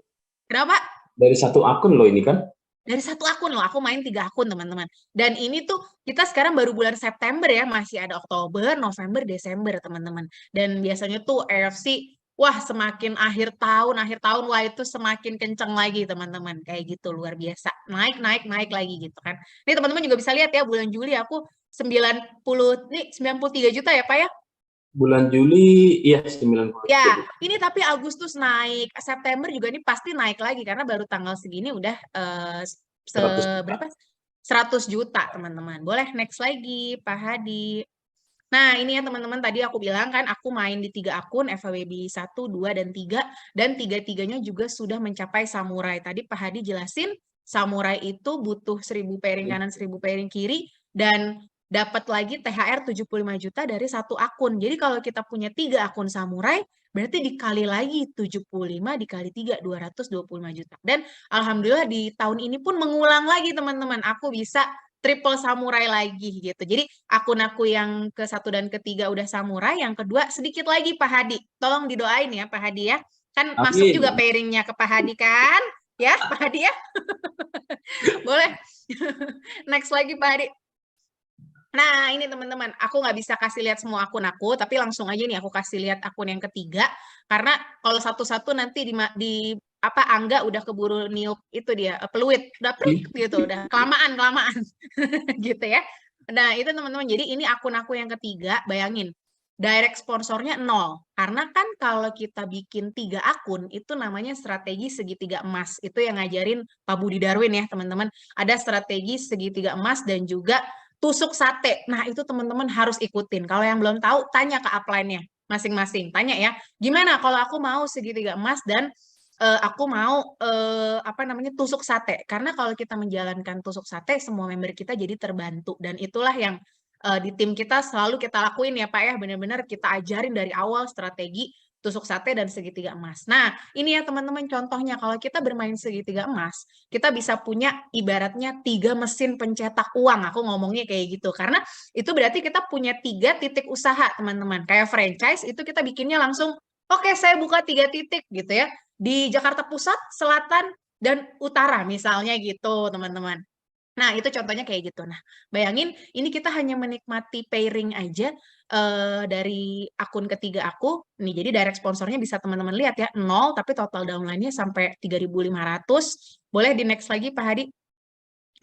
Kenapa? Dari satu akun loh ini kan. Dari satu akun loh, aku main 3 akun teman-teman. Dan ini tuh kita sekarang baru bulan September ya, masih ada Oktober, November, Desember teman-teman. Dan biasanya tuh AFC, wah semakin akhir tahun, wah itu semakin kenceng lagi teman-teman. Kayak gitu, luar biasa. Naik lagi gitu kan. Ini teman-teman juga bisa lihat ya, bulan Juli aku 93 juta ya Pak ya? Bulan Juli, iya 90. Ya, ini tapi Agustus naik, September juga ini pasti naik lagi karena baru tanggal segini udah 100 juta teman-teman. Boleh next lagi Pak Hadi. Nah, ini ya teman-teman tadi aku bilang kan aku main di 3 akun, Eva Baby 1, 2, dan 3, dan 3-3-nya juga sudah mencapai samurai. Tadi Pak Hadi jelasin, samurai itu butuh 1.000 pairing kanan, 1.000 pairing kiri, dan dapat lagi THR 75 juta dari 1 akun. Jadi kalau kita punya 3 akun samurai, berarti dikali lagi 75 dikali 3, 225 juta. Dan alhamdulillah di tahun ini pun mengulang lagi teman-teman. Aku bisa triple samurai lagi gitu. Jadi akun aku yang ke-1 dan ke-3 udah samurai, yang kedua sedikit lagi Pak Hadi. Tolong didoain ya Pak Hadi ya. Kan Amin. masuk juga pairingnya ke Pak Hadi kan? Ya Pak Hadi ya. Boleh. Next lagi Pak Hadi. Nah, ini teman-teman, aku nggak bisa kasih lihat semua akun aku, tapi langsung aja nih aku kasih lihat akun yang ketiga, karena kalau satu-satu nanti Angga udah keburu niup itu dia, peluit, udah pelit gitu, udah kelamaan gitu ya. Nah, itu teman-teman, jadi ini akun aku yang ketiga, bayangin, direct sponsornya 0, karena kan kalau kita bikin 3 akun, itu namanya strategi segitiga emas, itu yang ngajarin Pak Budi Darwin ya teman-teman, ada strategi segitiga emas dan juga tusuk sate. Nah, itu teman-teman harus ikutin. Kalau yang belum tahu, tanya ke upline-nya masing-masing. Tanya ya, gimana kalau aku mau segitiga emas dan aku mau tusuk sate. Karena kalau kita menjalankan tusuk sate, semua member kita jadi terbantu. Dan itulah yang di tim kita selalu kita lakuin ya Pak ya. Benar-benar kita ajarin dari awal strategi tusuk sate dan segitiga emas. Nah, ini ya teman-teman contohnya, kalau kita bermain segitiga emas, kita bisa punya ibaratnya 3 mesin pencetak uang. Aku ngomongnya kayak gitu, karena itu berarti kita punya 3 titik usaha, teman-teman. Kayak franchise, itu kita bikinnya langsung, oke, saya buka 3 titik gitu ya, di Jakarta Pusat, Selatan, dan Utara misalnya gitu, teman-teman. Nah, itu contohnya kayak gitu. Nah, bayangin ini kita hanya menikmati pairing aja dari akun ketiga aku. Nih, jadi direct sponsornya bisa teman-teman lihat ya, 0, tapi total downline-nya sampai 3.500. Boleh di next lagi, Pak Hadi?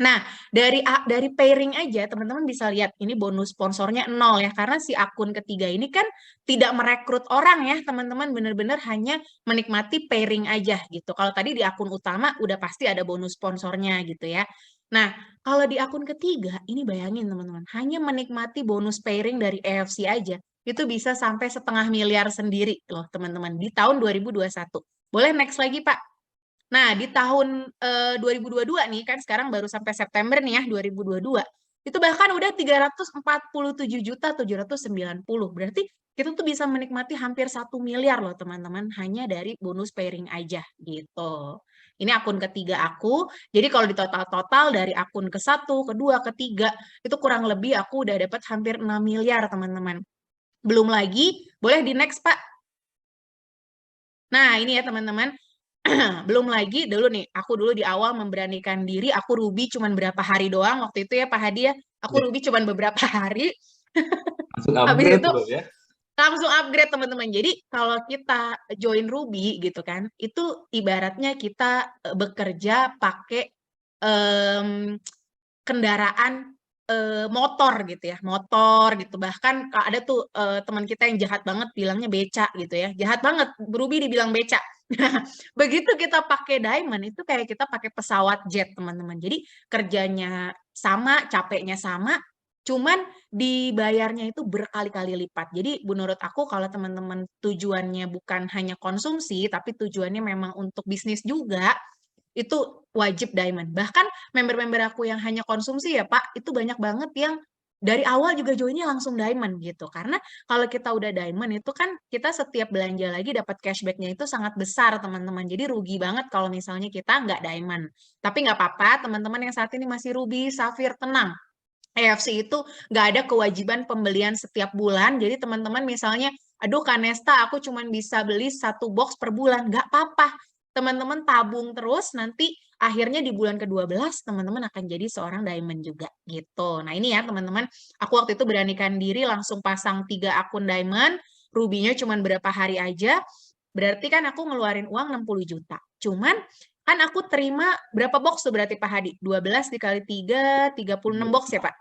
Nah, dari pairing aja teman-teman bisa lihat ini bonus sponsornya 0 ya, karena si akun ketiga ini kan tidak merekrut orang ya, teman-teman, benar-benar hanya menikmati pairing aja gitu. Kalau tadi di akun utama udah pasti ada bonus sponsornya gitu ya. Nah, kalau di akun ketiga, ini bayangin teman-teman, hanya menikmati bonus pairing dari AFC aja, itu bisa sampai 500 miliar sendiri loh teman-teman, di tahun 2021. Boleh next lagi, Pak? Nah, di tahun 2022 nih, kan sekarang baru sampai September nih ya, 2022, itu bahkan udah 347.790.000. Berarti kita tuh bisa menikmati hampir 1 miliar loh teman-teman, hanya dari bonus pairing aja gitu. Ini akun ketiga aku, jadi kalau di total-total dari akun ke-1, kedua, ketiga, itu kurang lebih aku udah dapat hampir 6 miliar teman-teman. Belum lagi, boleh di next Pak. Nah, ini ya teman-teman, belum lagi dulu nih, aku dulu di awal memberanikan diri, aku ruby cuman berapa hari doang waktu itu ya Pak Hadi ya, aku ruby cuman beberapa hari, Langsung habis upgrade itu tuh ya. langsung upgrade teman-teman. Jadi kalau kita join Ruby gitu kan, itu ibaratnya kita bekerja pakai kendaraan motor gitu ya, motor gitu. Bahkan ada tuh teman kita yang jahat banget bilangnya beca gitu ya, jahat banget, Ruby dibilang beca. Begitu kita pakai diamond itu kayak kita pakai pesawat jet teman-teman. Jadi kerjanya sama, capeknya sama, cuman dibayarnya itu berkali-kali lipat. Jadi menurut aku kalau teman-teman tujuannya bukan hanya konsumsi, tapi tujuannya memang untuk bisnis juga, itu wajib diamond. Bahkan member-member aku yang hanya konsumsi ya Pak, itu banyak banget yang dari awal juga joinnya langsung diamond gitu. Karena kalau kita udah diamond itu kan kita setiap belanja lagi dapat cashback-nya itu sangat besar teman-teman. Jadi rugi banget kalau misalnya kita nggak diamond. Tapi nggak apa-apa teman-teman yang saat ini masih ruby, safir, tenang. EFC itu nggak ada kewajiban pembelian setiap bulan. Jadi teman-teman misalnya, aduh Kanesta aku cuma bisa beli 1 box per bulan. Nggak apa-apa. Teman-teman tabung terus, nanti akhirnya di bulan ke-12 teman-teman akan jadi seorang diamond juga gitu. Nah ini ya teman-teman, aku waktu itu beranikan diri langsung pasang 3 akun diamond, rubinya cuma berapa hari aja, berarti kan aku ngeluarin uang 60 juta. Cuman kan aku terima berapa box tuh berarti Pak Hadi? 12 dikali 3, 36 box ya Pak?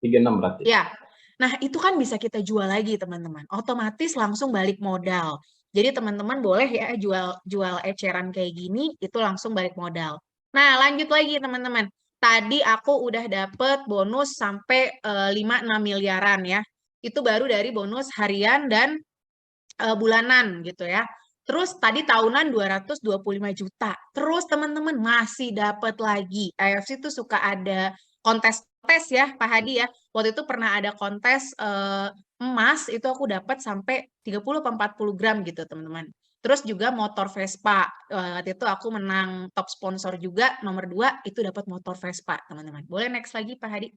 36 berarti. Ya, nah itu kan bisa kita jual lagi teman-teman. Otomatis langsung balik modal. Jadi teman-teman boleh ya jual eceran kayak gini, itu langsung balik modal. Nah lanjut lagi teman-teman. Tadi aku udah dapet bonus sampai 5-6 miliaran ya. Itu baru dari bonus harian dan bulanan gitu ya. Terus tadi tahunan 225 juta. Terus teman-teman masih dapat lagi. AFC itu suka ada kontes ya Pak Hadi ya. Waktu itu pernah ada kontes emas itu aku dapat sampai 30-40 gram gitu teman-teman. Terus juga motor Vespa. Waktu itu aku menang top sponsor juga nomor 2 itu dapat motor Vespa teman-teman. Boleh next lagi Pak Hadi?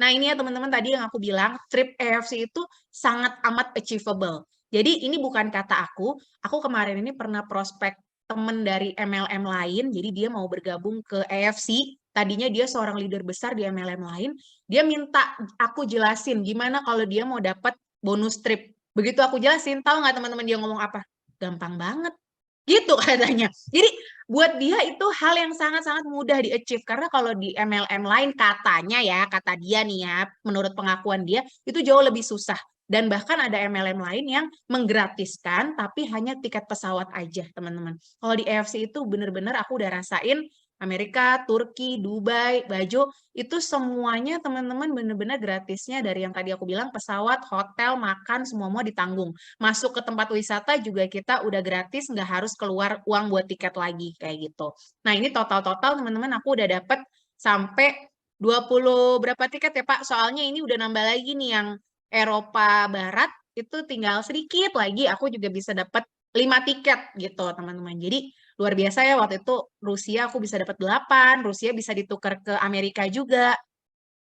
Nah ini ya teman-teman tadi yang aku bilang, trip AFC itu sangat amat achievable. Jadi ini bukan kata aku kemarin ini pernah prospek temen dari MLM lain, jadi dia mau bergabung ke AFC, tadinya dia seorang leader besar di MLM lain, dia minta aku jelasin gimana kalau dia mau dapat bonus trip. Begitu aku jelasin, tahu nggak teman-teman dia ngomong apa? Gampang banget. Gitu katanya. Jadi buat dia itu hal yang sangat-sangat mudah di-achieve. Karena kalau di MLM lain katanya ya, kata dia nih ya, menurut pengakuan dia, itu jauh lebih susah. Dan bahkan ada MLM lain yang menggratiskan, tapi hanya tiket pesawat aja, teman-teman. Kalau di AFC itu bener-bener aku udah rasain Amerika, Turki, Dubai, Bajo, itu semuanya teman-teman bener-bener gratisnya dari yang tadi aku bilang, pesawat, hotel, makan, semua ditanggung. Masuk ke tempat wisata juga kita udah gratis, nggak harus keluar uang buat tiket lagi, kayak gitu. Nah ini total-total teman-teman aku udah dapet sampai 20 berapa tiket ya Pak? Soalnya ini udah nambah lagi nih yang Eropa Barat, itu tinggal sedikit lagi aku juga bisa dapat 5 tiket gitu teman-teman. Jadi luar biasa ya, waktu itu Rusia aku bisa dapat 8, Rusia bisa ditukar ke Amerika juga.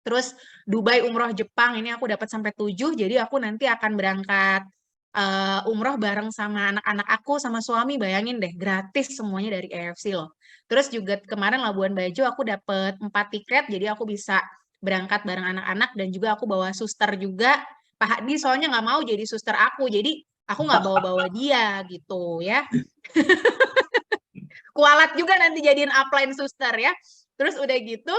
Terus Dubai, umroh, Jepang ini aku dapat sampai 7, jadi aku nanti akan berangkat umroh bareng sama anak-anak aku, sama suami, bayangin deh, gratis semuanya dari AFC loh. Terus juga kemarin Labuan Bajo aku dapat 4 tiket, jadi aku bisa berangkat bareng anak-anak, dan juga aku bawa suster juga. Pak Hadi soalnya nggak mau jadi suster aku, jadi aku nggak bawa-bawa dia gitu ya. Kualat juga nanti jadiin upline suster ya. Terus udah gitu,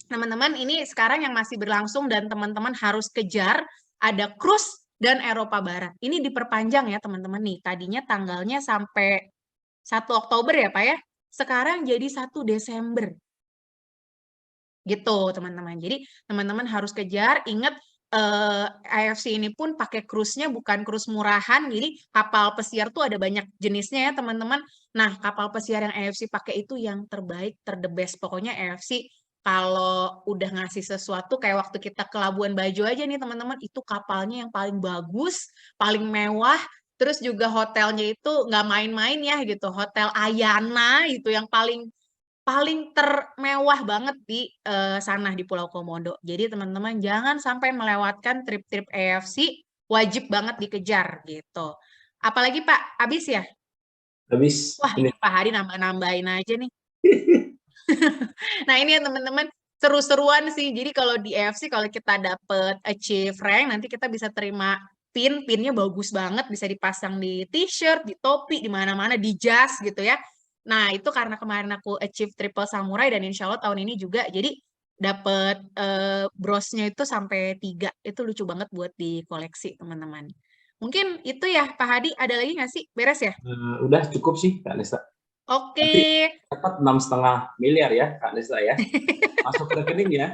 teman-teman, ini sekarang yang masih berlangsung dan teman-teman harus kejar, ada cruise dan Eropa Barat. Ini diperpanjang ya teman-teman nih. Tadinya tanggalnya sampai 1 Oktober ya Pak ya. Sekarang jadi 1 Desember. Gitu teman-teman. Jadi teman-teman harus kejar, ingat AFC ini pun pakai cruise-nya bukan cruise murahan. Jadi kapal pesiar tuh ada banyak jenisnya ya teman-teman. Nah, kapal pesiar yang AFC pakai itu yang terbaik, the best. Pokoknya AFC kalau udah ngasih sesuatu kayak waktu kita ke Labuan Bajo aja nih teman-teman, itu kapalnya yang paling bagus, paling mewah, terus juga hotelnya itu nggak main-main ya gitu, Hotel Ayana itu yang paling termewah banget di sana di Pulau Komodo. Jadi teman-teman jangan sampai melewatkan trip-trip AFC, wajib banget dikejar gitu. Apalagi Pak, habis ya? Habis Wah, ini. ini Pak Hari nambah-nambahin aja nih. Nah, ini ya teman-teman, seru-seruan sih. Jadi kalau di AFC, kalau kita dapet achieve rank, nanti kita bisa terima pinnya bagus banget, bisa dipasang di t-shirt, di topi, di mana-mana, di jas gitu ya. Nah, itu karena kemarin aku achieve triple samurai, dan insya Allah tahun ini juga, jadi dapet brosnya itu sampai 3. Itu lucu banget buat dikoleksi, teman-teman. Mungkin itu ya, Pak Hadi, ada lagi nggak sih? Beres ya? Udah cukup sih Kak Nesta. Oke. Nanti dapat 6,5 miliar ya Kak Nesta ya. Masuk ke rekening ya.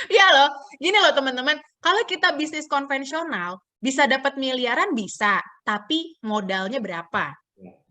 Iya loh, gini loh teman-teman, kalau kita bisnis konvensional, bisa dapat miliaran bisa, tapi modalnya berapa?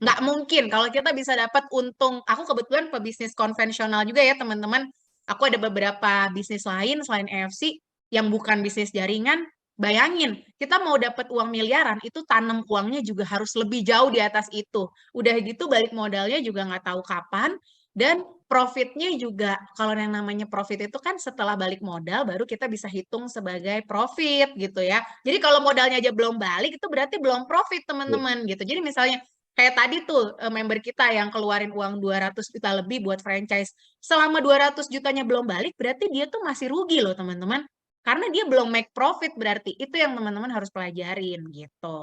Nggak mungkin, kalau kita bisa dapat untung, aku kebetulan pebisnis konvensional juga ya teman-teman, aku ada beberapa bisnis lain selain AFC, yang bukan bisnis jaringan, bayangin, kita mau dapat uang miliaran, itu tanam uangnya juga harus lebih jauh di atas itu. Udah gitu balik modalnya juga nggak tahu kapan, dan profitnya juga, kalau yang namanya profit itu kan setelah balik modal, baru kita bisa hitung sebagai profit gitu ya. Jadi kalau modalnya aja belum balik, itu berarti belum profit teman-teman gitu. Jadi misalnya, kayak tadi tuh member kita yang keluarin uang 200 juta lebih buat franchise. Selama 200 jutanya belum balik, berarti dia tuh masih rugi loh teman-teman. Karena dia belum make profit berarti. Itu yang teman-teman harus pelajarin gitu.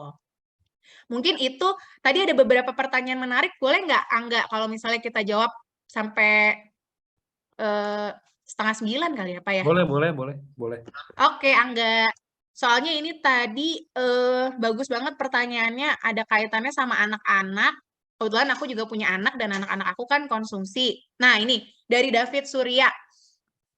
Mungkin itu, tadi ada beberapa pertanyaan menarik, boleh nggak Angga kalau misalnya kita jawab sampai 8:30 kali ya Pak ya? Boleh. Oke Angga. Soalnya ini tadi bagus banget pertanyaannya, ada kaitannya sama anak-anak. Kebetulan aku juga punya anak, dan anak-anak aku kan konsumsi. Nah ini, dari David Surya.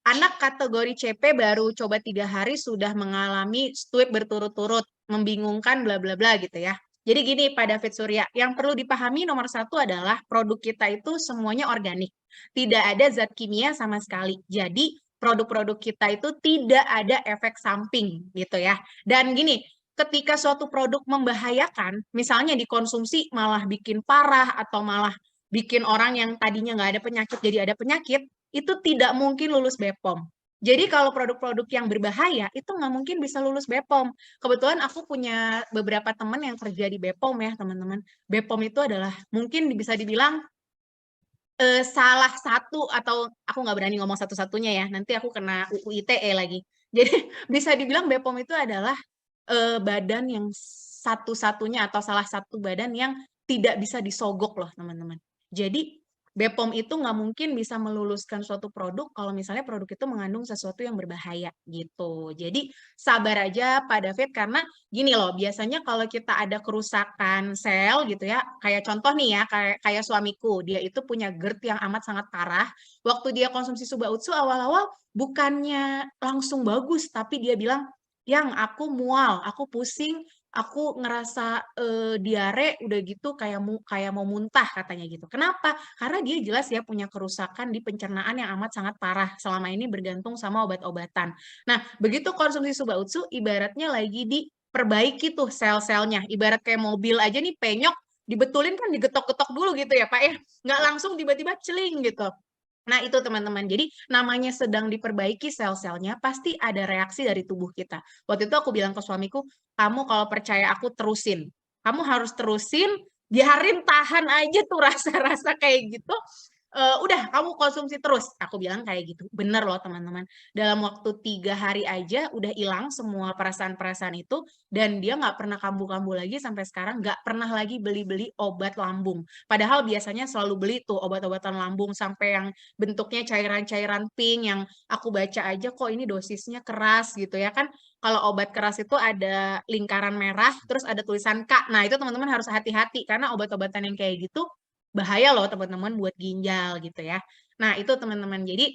Anak kategori CP baru coba 3 hari sudah mengalami sweep berturut-turut, membingungkan bla bla bla gitu ya. Jadi gini Pak David Surya, yang perlu dipahami nomor 1 adalah produk kita itu semuanya organik. Tidak ada zat kimia sama sekali. Jadi produk-produk kita itu tidak ada efek samping gitu ya. Dan gini, ketika suatu produk membahayakan, misalnya dikonsumsi malah bikin parah atau malah bikin orang yang tadinya nggak ada penyakit jadi ada penyakit, itu tidak mungkin lulus BPOM. Jadi kalau produk-produk yang berbahaya itu nggak mungkin bisa lulus BPOM. Kebetulan aku punya beberapa teman yang kerja di BPOM ya teman-teman. BPOM itu adalah mungkin bisa dibilang salah satu, atau aku nggak berani ngomong satu-satunya ya, nanti aku kena UU ITE lagi. Jadi bisa dibilang BPOM itu adalah badan yang satu-satunya atau salah satu badan yang tidak bisa disogok loh teman-teman. Jadi BPOM itu nggak mungkin bisa meluluskan suatu produk kalau misalnya produk itu mengandung sesuatu yang berbahaya gitu. Jadi sabar aja Pak David, karena gini loh, biasanya kalau kita ada kerusakan sel gitu ya, kayak contoh nih ya, kayak suamiku, dia itu punya GERD yang amat sangat parah. Waktu dia konsumsi Suba Utsu awal-awal bukannya langsung bagus, tapi dia bilang, yang aku mual, aku pusing, aku ngerasa diare, udah gitu kayak mau muntah katanya gitu. Kenapa? Karena dia jelas ya punya kerusakan di pencernaan yang amat sangat parah. Selama ini bergantung sama obat-obatan. Nah, begitu konsumsi Suba Utsu, ibaratnya lagi di perbaiki tuh sel-selnya. Ibarat kayak mobil aja nih penyok, dibetulin kan digetok-getok dulu gitu ya Pak ya. Nggak langsung tiba-tiba celing gitu. Nah, itu teman-teman. Jadi, namanya sedang diperbaiki sel-selnya, pasti ada reaksi dari tubuh kita. Waktu itu aku bilang ke suamiku, kamu kalau percaya aku terusin. Kamu harus terusin, biarin tahan aja tuh rasa-rasa kayak gitu. Udah, kamu konsumsi terus. Aku bilang kayak gitu. Bener loh teman-teman. Dalam waktu 3 hari aja udah hilang semua perasaan-perasaan itu. Dan dia nggak pernah kambuh-kambuh lagi sampai sekarang. Nggak pernah lagi beli-beli obat lambung. Padahal biasanya selalu beli tuh obat-obatan lambung sampai yang bentuknya cairan-cairan pink yang aku baca aja kok ini dosisnya keras gitu ya kan. Kalau obat keras itu ada lingkaran merah, terus ada tulisan K. Nah, itu teman-teman harus hati-hati karena obat-obatan yang kayak gitu bahaya loh teman-teman buat ginjal gitu ya. Nah, itu teman-teman. Jadi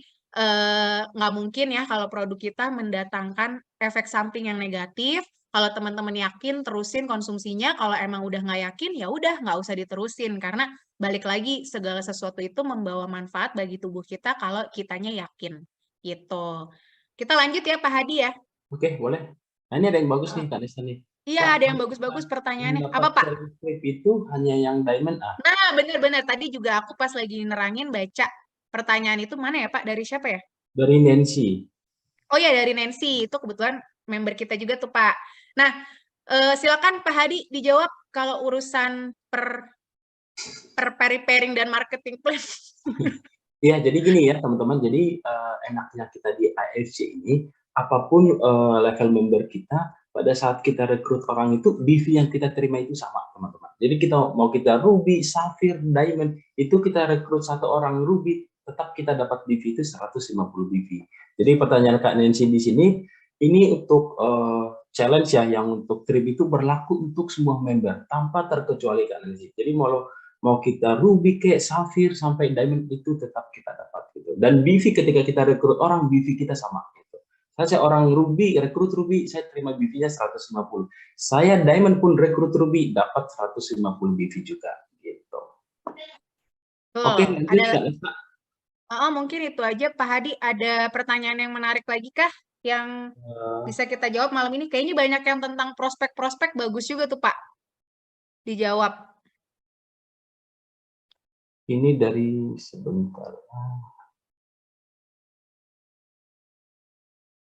nggak mungkin ya kalau produk kita mendatangkan efek samping yang negatif. Kalau teman-teman yakin terusin konsumsinya, kalau emang udah nggak yakin ya udah nggak usah diterusin karena balik lagi segala sesuatu itu membawa manfaat bagi tubuh kita kalau kitanya yakin gitu. Kita lanjut ya Pak Hadi ya. Oke, boleh. Nah, ini ada yang bagus nih Kak Nesta nih. Iya, Kak, ada yang bagus-bagus pertanyaannya. yang Apa dapat Pak? sertifikat itu hanya yang diamond A. Nah, benar-benar tadi juga aku pas lagi nerangin baca pertanyaan itu mana ya Pak? Dari siapa ya? Dari Nancy. Oh ya, dari Nancy. Itu kebetulan member kita juga tuh Pak. Nah, silakan Pak Hadi dijawab kalau urusan per preparing dan marketing plan. Ya, jadi gini ya teman-teman. Jadi enaknya kita di AFC ini, apapun level member kita, pada saat kita rekrut orang itu, BV yang kita terima itu sama teman-teman. Jadi kita Ruby, Sapphire, Diamond, itu kita rekrut satu orang Ruby, tetap kita dapat BV itu 150 BV. Jadi pertanyaan Kak Nancy di sini, ini untuk challenge ya, yang untuk trip itu berlaku untuk semua member, tanpa terkecuali Kak Nancy. Jadi mau kita Ruby kayak Sapphire sampai Diamond itu tetap kita dapat gitu. Dan BV ketika kita rekrut orang, BV kita sama gitu. Saya orang Ruby, rekrut Ruby, saya terima BV-nya 150. Saya Diamond pun rekrut Ruby, dapat 150 BV juga gitu. Oke, lanjut Kak. Mungkin itu aja Pak Hadi. Ada pertanyaan yang menarik lagi kah yang bisa kita jawab malam ini? Kayaknya banyak yang tentang prospek-prospek bagus juga tuh Pak. Dijawab. Ini dari sebentar.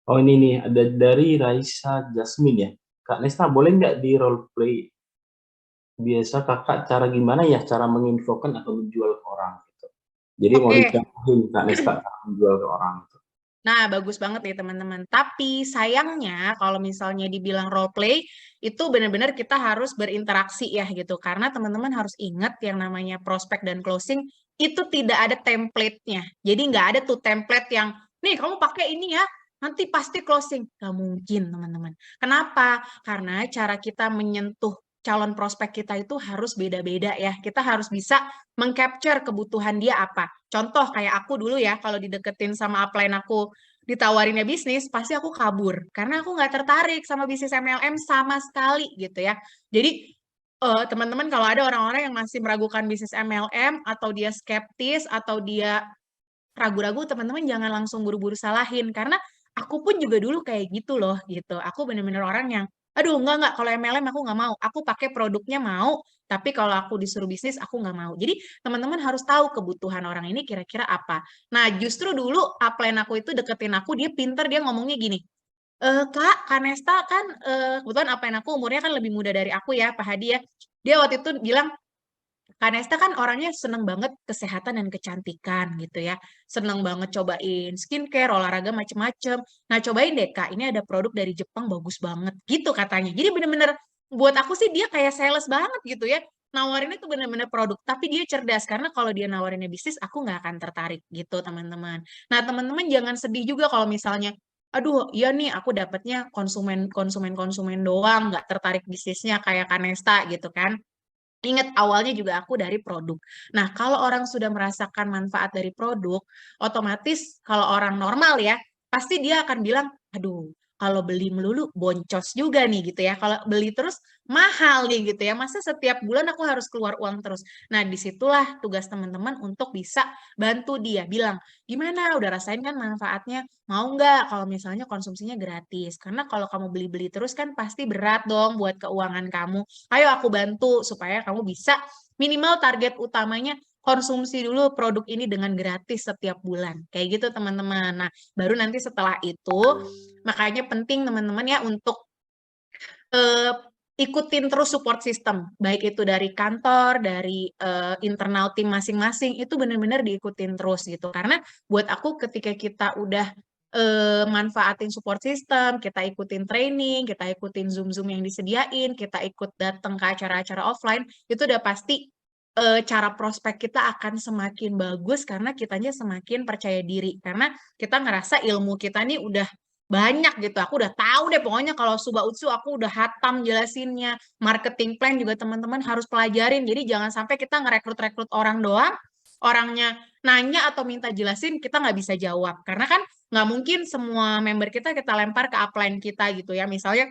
Oh ini nih, ada dari Raisa Jasmine ya. Kak Nesta, boleh nggak di role play? Biasa kakak cara gimana ya cara menginfokan atau menjual ke orang gitu. Jadi mau dicontohin Kak Nesta cara menjual ke orang gitu. Nah, bagus banget nih teman-teman. Tapi sayangnya kalau misalnya dibilang role play, itu benar-benar kita harus berinteraksi ya gitu. Karena teman-teman harus ingat yang namanya prospek dan closing, itu tidak ada template-nya. Jadi nggak ada tuh template yang, nih kamu pakai ini ya, nanti pasti closing. Nggak mungkin teman-teman. Kenapa? Karena cara kita menyentuh calon prospek kita itu harus beda-beda ya. Kita harus bisa mengcapture kebutuhan dia apa. Contoh kayak aku dulu ya, kalau dideketin sama upline aku ditawarinnya bisnis, pasti aku kabur. Karena aku nggak tertarik sama bisnis MLM sama sekali gitu ya. Jadi teman-teman kalau ada orang-orang yang masih meragukan bisnis MLM, atau dia skeptis, atau dia ragu-ragu, teman-teman jangan langsung buru-buru salahin. Karena aku pun juga dulu kayak gitu loh gitu. Aku bener-bener orang yang aduh enggak kalau MLM aku nggak mau, aku pakai produknya mau, tapi kalau aku disuruh bisnis aku nggak mau. Jadi teman-teman harus tahu kebutuhan orang ini kira-kira apa. Nah justru dulu upline aku itu deketin aku, dia pinter, dia ngomongnya gini, Kak Nesta kan kebetulan upline aku umurnya kan lebih muda dari aku ya Pak Hadi ya, dia waktu itu bilang, Kak Nesta kan orangnya seneng banget kesehatan dan kecantikan gitu ya. Seneng banget cobain skincare, olahraga macem-macem. Nah cobain deh Kak, ini ada produk dari Jepang bagus banget gitu katanya. Jadi bener-bener buat aku sih dia kayak sales banget gitu ya. Nawarinnya tuh bener-bener produk, tapi dia cerdas karena kalau dia nawarinnya bisnis aku nggak akan tertarik gitu teman-teman. Nah teman-teman jangan sedih juga kalau misalnya aduh iya nih aku dapetnya konsumen doang, nggak tertarik bisnisnya kayak Kanesta gitu kan. Ingat awalnya juga aku dari produk. Nah, kalau orang sudah merasakan manfaat dari produk, otomatis kalau orang normal ya, pasti dia akan bilang, aduh, kalau beli melulu boncos juga nih gitu ya. Kalau beli terus mahal nih gitu ya. Masa setiap bulan aku harus keluar uang terus. Nah, disitulah tugas teman-teman untuk bisa bantu dia. Bilang, gimana? Udah rasain kan manfaatnya? Mau nggak kalau misalnya konsumsinya gratis? Karena kalau kamu beli-beli terus kan pasti berat dong buat keuangan kamu. Ayo aku bantu supaya kamu bisa minimal target utamanya konsumsi dulu produk ini dengan gratis setiap bulan. Kayak gitu teman-teman. Nah, baru nanti setelah itu, makanya penting teman-teman ya untuk eh, ikutin terus support system. Baik itu dari kantor, dari internal tim masing-masing, itu benar-benar diikutin terus gitu. Karena buat aku ketika kita udah manfaatin support system, kita ikutin training, kita ikutin Zoom-Zoom yang disediain, kita ikut datang ke acara-acara offline, itu udah pasti cara prospek kita akan semakin bagus karena kitanya semakin percaya diri. Karena kita ngerasa ilmu kita nih udah banyak gitu. Aku udah tahu deh pokoknya kalau Suba Utsu aku udah hatam jelasinnya. Marketing plan juga teman-teman harus pelajarin. Jadi jangan sampai kita ngerekrut-rekrut orang doang, orangnya nanya atau minta jelasin, kita nggak bisa jawab. Karena kan nggak mungkin semua member kita lempar ke upline kita gitu ya. Misalnya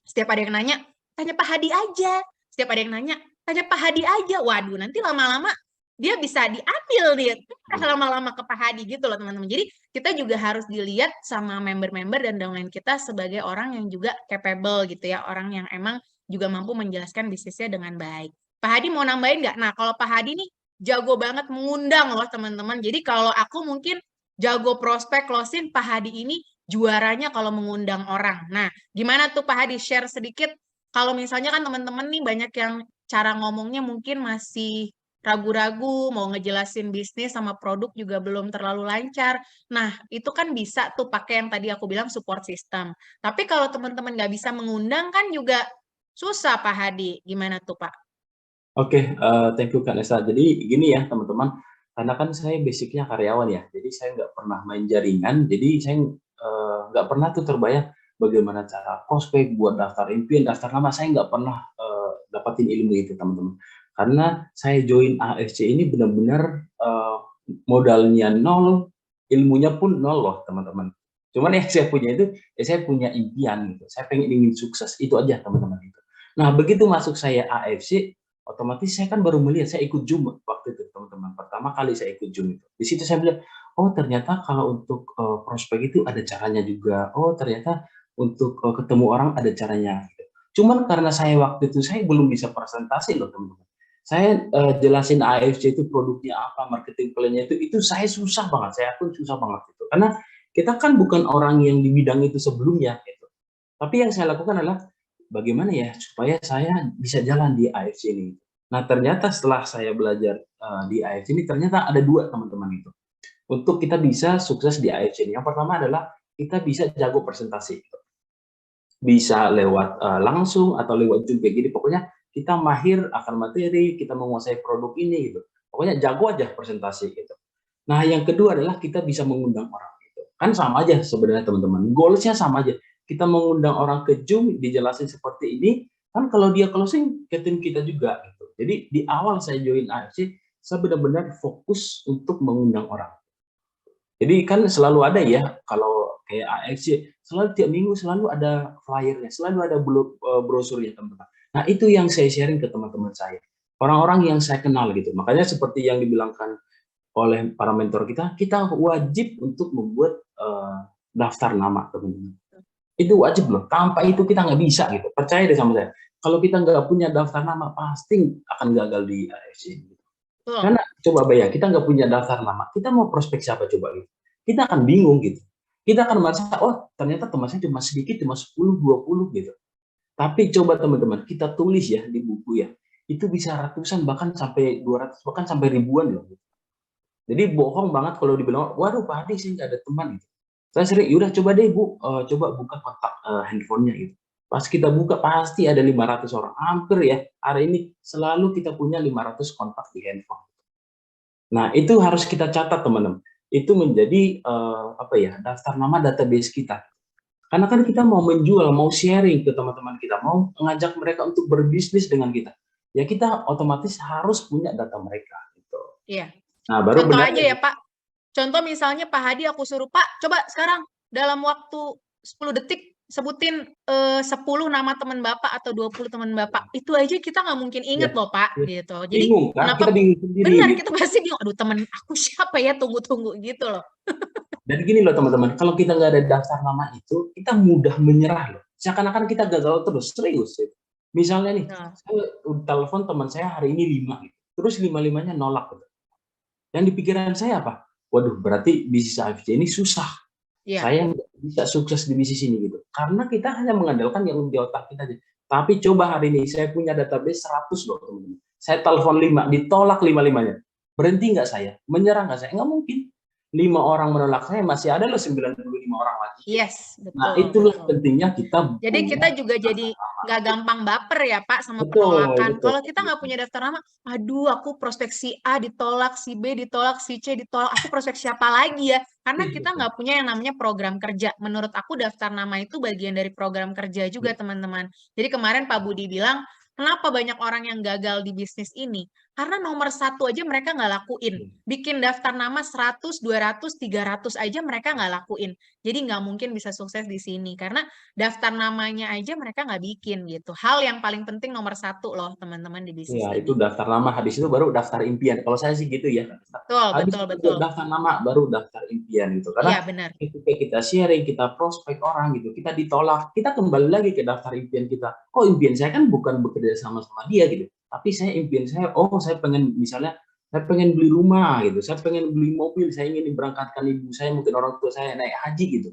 setiap ada yang nanya, tanya Pak Hadi aja. Setiap ada yang nanya, tanya Pak Hadi aja. Waduh, nanti lama-lama dia bisa diambil nih. Lama-lama ke Pak Hadi gitu loh teman-teman. Jadi kita juga harus dilihat sama member-member dan downline kita sebagai orang yang juga capable gitu ya. Orang yang emang juga mampu menjelaskan bisnisnya dengan baik. Pak Hadi mau nambahin nggak? Nah, kalau Pak Hadi nih jago banget mengundang loh teman-teman. Jadi kalau aku mungkin jago prospek closing, Pak Hadi ini juaranya kalau mengundang orang. Nah, gimana tuh Pak Hadi? Share sedikit. Kalau misalnya kan teman-teman nih banyak yang cara ngomongnya mungkin masih ragu-ragu, mau ngejelasin bisnis sama produk juga belum terlalu lancar. Nah, itu kan bisa tuh pakai yang tadi aku bilang support system. Tapi kalau teman-teman nggak bisa mengundang kan juga susah Pak Hadi. Gimana tuh Pak? Oke, thank you Kak Nesa. Jadi gini ya teman-teman, karena kan saya basicnya karyawan ya, jadi saya nggak pernah main jaringan, jadi saya nggak pernah tuh terbayang bagaimana cara prospek buat daftar impian, daftar nama, saya nggak pernah dapatin ilmu itu teman-teman. Karena saya join AFC ini benar-benar modalnya nol, ilmunya pun nol loh teman-teman. Cuman yang saya punya itu, saya punya impian gitu, saya ingin sukses, itu aja teman-teman itu. Nah begitu masuk saya AFC, otomatis saya kan baru melihat, saya ikut Zoom waktu itu teman-teman, pertama kali saya ikut Zoom itu. Di situ saya bilang, oh ternyata kalau untuk prospek itu ada caranya juga, oh ternyata untuk ketemu orang ada caranya. Gitu. Cuman karena saya waktu itu saya belum bisa presentasi loh teman-teman. Saya jelasin AFC itu produknya apa, marketing plan-nya itu saya susah banget, saya pun susah banget itu. Karena kita kan bukan orang yang di bidang itu sebelumnya gitu. Tapi yang saya lakukan adalah bagaimana ya supaya saya bisa jalan di AFC ini. Nah ternyata setelah saya belajar di AFC ini ternyata ada dua teman-teman itu. Untuk kita bisa sukses di AFC ini. Yang pertama adalah kita bisa jago presentasi. Bisa lewat langsung atau lewat Zoom kayak gini. Pokoknya kita mahir akan materi, kita menguasai produk ini gitu. Pokoknya jago aja presentasi gitu. Nah yang kedua adalah kita bisa mengundang orang gitu. Kan sama aja sebenarnya teman-teman. Goalsnya sama aja. Kita mengundang orang ke Zoom, dijelasin seperti ini, kan kalau dia closing ke tim kita juga gitu. Jadi di awal saya join AFC, saya benar-benar fokus untuk mengundang orang. Jadi kan selalu ada ya, kalau kayak AFC, selalu tiap minggu selalu ada flyernya, selalu ada brosurnya teman-teman. Nah itu yang saya sharing ke teman-teman saya. Orang-orang yang saya kenal gitu. Makanya seperti yang dibilangkan oleh para mentor kita wajib untuk membuat daftar nama teman-teman. Itu wajib loh, tanpa itu kita nggak bisa gitu. Percaya deh sama saya. Kalau kita nggak punya daftar nama, pasti akan gagal di AFC. Gitu. Karena coba bayang, kita nggak punya daftar nama, kita mau prospek siapa coba gitu. Kita akan bingung gitu. Kita akan merasa, oh ternyata teman saya cuma sedikit, cuma 10-20 gitu. Tapi coba teman-teman, kita tulis ya di buku ya. Itu bisa ratusan, bahkan sampai 200, bahkan sampai ribuan loh. Jadi bohong banget kalau dibilang, waduh Pak Hadi sih nggak ada teman gitu. Saya sering, yaudah coba deh Bu, coba buka kontak handphonenya gitu. Pas kita buka pasti ada 500 orang. Hampir ya, hari ini selalu kita punya 500 kontak di handphone. Nah itu harus kita catat teman-teman. Itu menjadi apa ya, daftar nama database kita. Karena kan kita mau menjual, mau sharing ke teman-teman kita, mau mengajak mereka untuk berbisnis dengan kita. Ya kita otomatis harus punya data mereka. Gitu. Iya. Nah, baru contoh aja ya Pak. Contoh misalnya Pak Hadi aku suruh, Pak coba sekarang dalam waktu 10 detik sebutin 10 nama teman Bapak atau 20 teman Bapak. Itu aja kita nggak mungkin inget Ya, loh, Pak, ya. gitu. Jadi Bingung kan? Kita kenapa bingung sendiri benar ini. kita pasti bingung, aduh temen aku siapa ya, tunggu-tunggu gitu loh. Dan gini loh teman-teman, kalau kita nggak ada daftar nama itu, kita mudah menyerah loh. Seakan-akan kita gagal terus, serius. Misalnya nih, Nah, saya telepon teman saya hari ini 5, gitu. Terus 5-5-nya nolak. Gitu. Yang di pikiran saya apa? Waduh, berarti bisnis AFC ini susah. iya. Saya nggak bisa sukses di bisnis ini gitu. Karena kita hanya mengandalkan yang di otak kita aja. Tapi coba hari ini saya punya database 100 loh teman-teman. Saya telepon 5, ditolak 5-5-nya. Berhenti nggak saya? Menyerah nggak saya? Nggak mungkin. 5 orang menolak saya, masih ada loh 95 orang lagi. Yes, Nah, betul, itulah betul. pentingnya kita Jadi punya kita juga jadi nggak gampang baper ya Pak sama betul, penolakan. betul. Kalau kita nggak punya daftar nama, aduh aku prospek si A ditolak, si B ditolak, si C ditolak, aku prospek siapa lagi ya? Karena kita nggak punya yang namanya program kerja. Menurut aku daftar nama itu bagian dari program kerja juga teman-teman. Jadi kemarin Pak Budi bilang, kenapa banyak orang yang gagal di bisnis ini? Karena nomor 1 aja mereka nggak lakuin. Bikin daftar nama 100, 200, 300 aja mereka nggak lakuin. Jadi nggak mungkin bisa sukses di sini. Karena daftar namanya aja mereka nggak bikin gitu. Hal yang paling penting nomor 1 loh teman-teman di bisnis Ya, ini. itu daftar nama, habis itu baru daftar impian. Kalau saya sih gitu ya. Betul, Habis betul, itu betul. daftar nama, baru daftar impian gitu. Iya, Karena benar. ketika kita sharing, kita prospek orang gitu, kita ditolak, kita kembali lagi ke daftar impian kita. Oh, impian saya kan bukan bekerja sama dia gitu. Tapi saya impian saya, oh saya pengen misalnya, saya pengen beli rumah gitu, saya pengen beli mobil, saya ingin diberangkatkan ibu saya, mungkin orang tua saya naik haji gitu.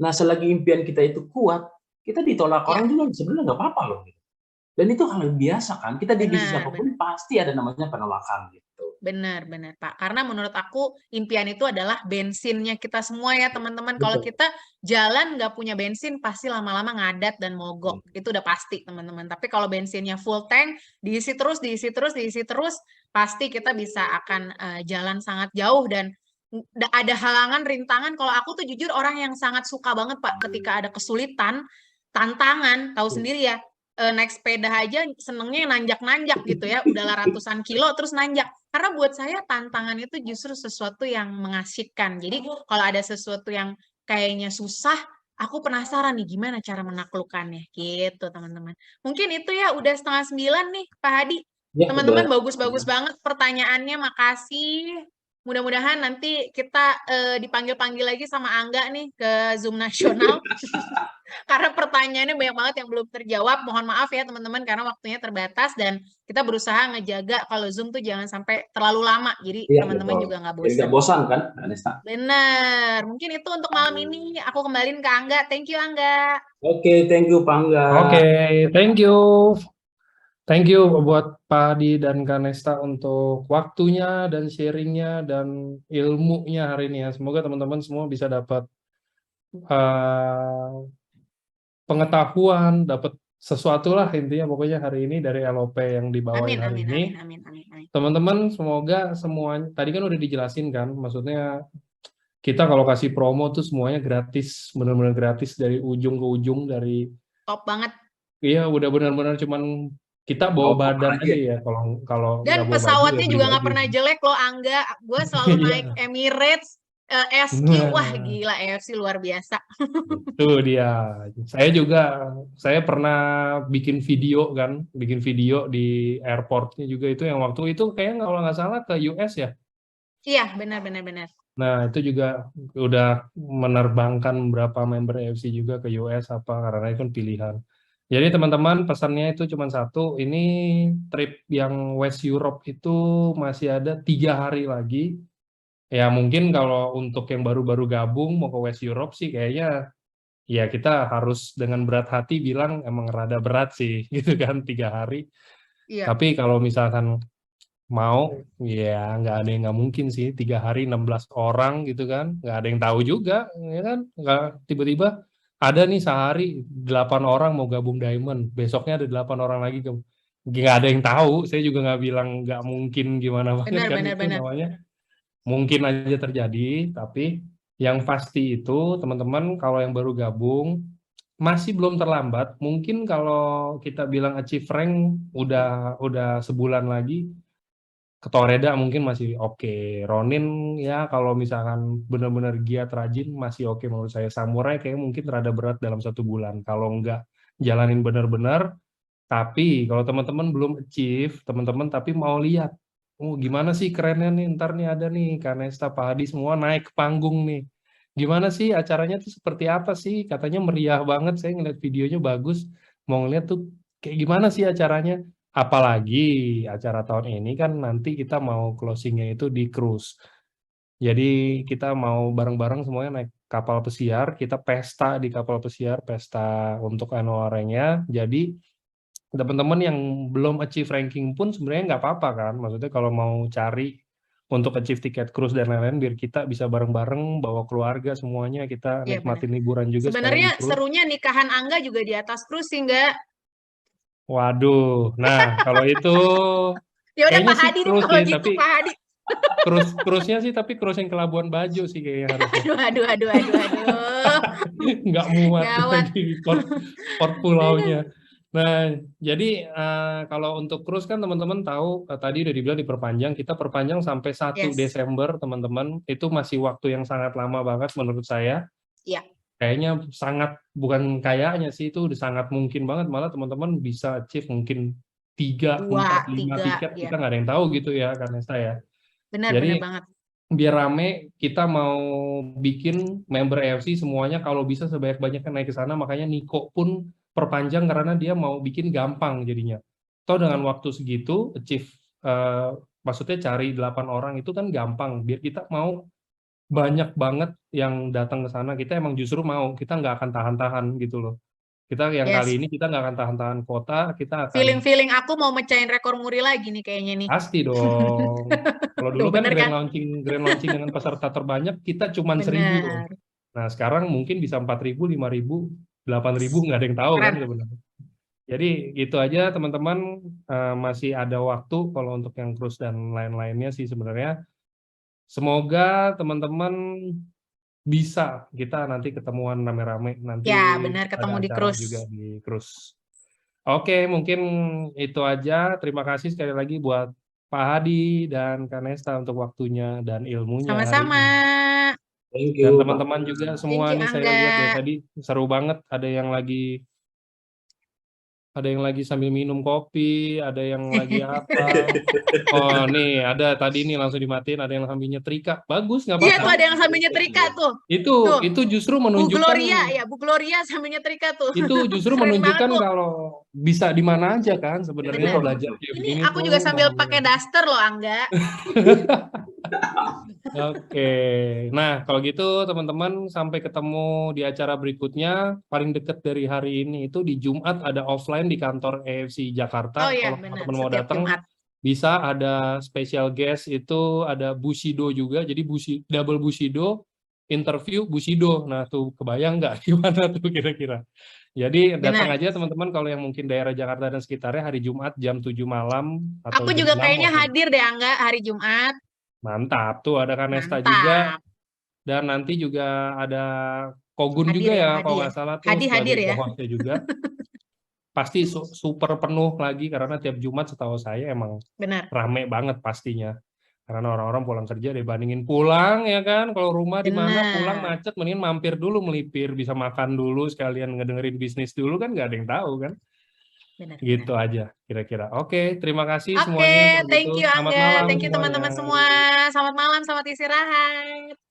Nah, selagi impian kita itu kuat, kita ditolak Ya, orang juga sebenarnya nggak apa-apa loh. Gitu. Dan itu hal biasa kan, kita di bisnis benar, apapun benar. pasti ada namanya penolakan gitu. Benar, benar, Pak. Karena menurut aku impian itu adalah bensinnya kita semua ya, teman-teman. Kalau Betul. kita jalan nggak punya bensin, pasti lama-lama ngadat dan mogok. Itu udah pasti, teman-teman. Tapi kalau bensinnya full tank, diisi terus, diisi terus, diisi terus, pasti kita bisa akan jalan sangat jauh dan ada halangan, rintangan. Kalau aku tuh jujur orang yang sangat suka banget, Pak, ketika ada kesulitan, tantangan, tahu sendiri ya, naik sepeda aja senengnya nanjak-nanjak gitu ya, udahlah ratusan kilo terus nanjak. Karena buat saya tantangan itu justru sesuatu yang mengasihkan. Jadi kalau ada sesuatu yang kayaknya susah, aku penasaran nih gimana cara menaklukkannya gitu teman-teman. Mungkin itu ya udah 8:30 nih Pak Hadi. Ya, udah. Teman-teman bagus-bagus banget pertanyaannya, makasih. Mudah-mudahan nanti kita dipanggil-panggil lagi sama Angga nih ke Zoom nasional. Karena pertanyaannya banyak banget yang belum terjawab. Mohon maaf ya teman-teman karena waktunya terbatas dan kita berusaha ngejaga kalau Zoom tuh jangan sampai terlalu lama. Jadi Iya, teman-teman betul. juga nggak Jadi nggak bosan. bosan kan, Anesta? Bener. Mungkin itu untuk malam ini. Aku kembaliin ke Angga. Thank you Angga. Oke, thank you Pangga. Oke, thank you. Thank you buat Pak Hadi dan Kanesta untuk waktunya dan sharingnya dan ilmunya hari ini ya. Semoga teman-teman semua bisa dapat pengetahuan, dapat sesuatu lah intinya pokoknya hari ini dari LOP yang dibawain hari ini. Amin. Teman-teman semoga semuanya, tadi kan udah dijelasin kan, maksudnya kita kalau kasih promo tuh semuanya gratis, benar-benar gratis dari ujung ke ujung, dari Top banget. iya udah benar-benar cuman kita bawa badan aja ya kalau Dan nggak bawa pesawatnya baju, ya juga beli nggak baju. pernah jelek loh Angga. Gue selalu naik Emirates, SQ. Wah gila, EFC luar biasa. Tuh dia. Saya pernah bikin video di airportnya juga itu yang waktu itu kayaknya kalau nggak salah ke US ya. Iya benar. Nah itu juga udah menerbangkan beberapa member AFC juga ke US karena itu kan pilihan. Jadi teman-teman pesannya itu cuma satu, ini trip yang West Europe itu masih ada 3 hari lagi. Ya mungkin kalau untuk yang baru-baru gabung mau ke West Europe sih kayaknya ya kita harus dengan berat hati bilang emang rada berat sih gitu kan 3 hari. Iya. Tapi kalau misalkan mau ya nggak mungkin sih 3 hari 16 orang gitu kan, nggak ada yang tahu juga ya kan, nggak tiba-tiba ada nih sehari 8 orang mau gabung Diamond, besoknya ada 8 orang lagi nggak ada yang tahu. Saya juga nggak bilang nggak mungkin gimana banget kan, itu namanya mungkin aja terjadi. Tapi yang pasti itu teman-teman kalau yang baru gabung masih belum terlambat. Mungkin kalau kita bilang achieve rank udah sebulan lagi, Ketua Reda mungkin masih oke. Ronin ya kalau misalkan benar-benar giat rajin masih oke menurut saya. Samurai kayak mungkin rada berat dalam 1 bulan. Kalau nggak jalanin benar-benar, tapi kalau teman-teman belum achieve, teman-teman tapi mau lihat, oh gimana sih kerennya nih, ntar nih ada nih Kanesta, Pak Hadi semua naik ke panggung nih. Gimana sih acaranya tuh seperti apa sih? Katanya meriah banget, saya ngeliat videonya bagus. Mau ngeliat tuh kayak gimana sih acaranya? Apalagi acara tahun ini kan nanti kita mau closingnya itu di cruise. Jadi kita mau bareng-bareng semuanya naik kapal pesiar, kita pesta di kapal pesiar, pesta untuk annual rank-nya. Jadi teman-teman yang belum achieve ranking pun sebenarnya nggak apa-apa kan. Maksudnya kalau mau cari untuk achieve tiket cruise dan lain-lain biar kita bisa bareng-bareng bawa keluarga semuanya kita Iya benar. nikmatin liburan juga sekalian Sebenarnya di cruise. serunya nikahan Angga juga di atas cruise sih, nggak? Waduh, nah kalau itu Ya udah kayaknya Pak sih Hadi deh cruise kalau sih, gitu tapi Pak Hadi. cruise-nya sih tapi cruise yang ke Labuan Bajo sih kayaknya harusnya. Aduh. Nggak muat Gawat. di port pulaunya. Nah, jadi kalau untuk cruise kan teman-teman tahu tadi udah dibilang diperpanjang, kita perpanjang sampai 1 Yes. Desember teman-teman. Itu masih waktu yang sangat lama banget menurut saya. Iya. Kayaknya sangat, bukan kayaknya sih, itu udah sangat mungkin banget malah teman-teman bisa achieve mungkin 3, 4, 5 tiket, ya. kita nggak ada yang tahu gitu ya karena saya. Benar Jadi banget. biar rame, kita mau bikin member AFC semuanya kalau bisa sebanyak-banyaknya naik ke sana, makanya Niko pun perpanjang karena dia mau bikin gampang jadinya. Toh dengan waktu segitu, achieve, maksudnya cari 8 orang itu kan gampang, biar kita mau banyak banget yang datang ke sana, kita emang justru mau, kita nggak akan tahan-tahan gitu loh. Kita yang Yes. kali ini kita nggak akan tahan-tahan kota, kita akan Feeling aku mau mecahin rekor muri lagi nih kayaknya nih. pasti dong. Kalau dulu Tuh, kan bener grand kan? launching dengan peserta terbanyak kita cuma 1.000 loh. Bener. Nah sekarang mungkin bisa 4.000, 5.000, 8.000 nggak ada yang tahu kan Keren. sebenarnya. Jadi gitu aja teman-teman, masih ada waktu kalau untuk yang cruise dan lain-lainnya sih sebenarnya. Semoga teman-teman bisa kita nanti ketemuan rame-rame nanti Ya, benar ketemu ada di acara cruise. juga di cruise. Oke, mungkin itu aja. Terima kasih sekali lagi buat Pak Hadi dan Kanesta untuk waktunya dan ilmunya hari Sama-sama. ini. Thank Dan you, teman-teman Pak. juga Thank semua you, nih saya Angga. lihat dari tadi seru banget. Ada yang lagi sambil minum kopi, ada yang lagi apa. Oh nih, ada tadi nih langsung dimatiin, ada yang sambil nyetrika. Bagus, nggak Iya apa-apa. tuh ada yang sambil nyetrika tuh. Itu justru Bu menunjukkan Gloria sambil nyetrika tuh. itu justru Keren menunjukkan banget tuh. kalau bisa di mana aja kan sebenarnya Bener. belajar kayak Ini begini aku tuh juga sambil mau pakai daster loh, Angga. Oke. Nah, kalau gitu teman-teman sampai ketemu di acara berikutnya. Paling dekat dari hari ini itu di Jumat ada offline di kantor AFC Jakarta. Oh iya, Kalau benar. teman-teman mau Setiap datang Jumat. bisa ada special guest itu ada Bushido juga. Jadi double Bushido, interview Bushido. Nah, tuh kebayang nggak gimana tuh kira-kira. Jadi datang Benar. aja teman-teman kalau yang mungkin daerah Jakarta dan sekitarnya hari Jumat jam 7 malam atau Aku jam juga 6 kayaknya waktu. hadir deh, Angga, hari Jumat. Mantap, tuh ada Kanesta juga. Mantap. Dan nanti juga ada Kogun Hadir juga ya, ya, Hadi kalau ya. nggak salah tuh Hadi hadir sebagai ya. co-hostnya juga. Pasti super penuh lagi karena tiap Jumat setahu saya emang Benar. rame banget pastinya. Karena orang-orang pulang kerja dibandingin pulang ya kan. Kalau rumah di mana pulang Benar. macet, mending mampir dulu melipir, bisa makan dulu sekalian ngedengerin bisnis dulu kan nggak ada yang tahu kan. Benar. Gitu aja kira-kira. Oke, terima kasih Oke, semuanya. Kalau thank gitu, you selamat Angga, malam thank you semuanya. teman-teman semua. Selamat malam, selamat istirahat.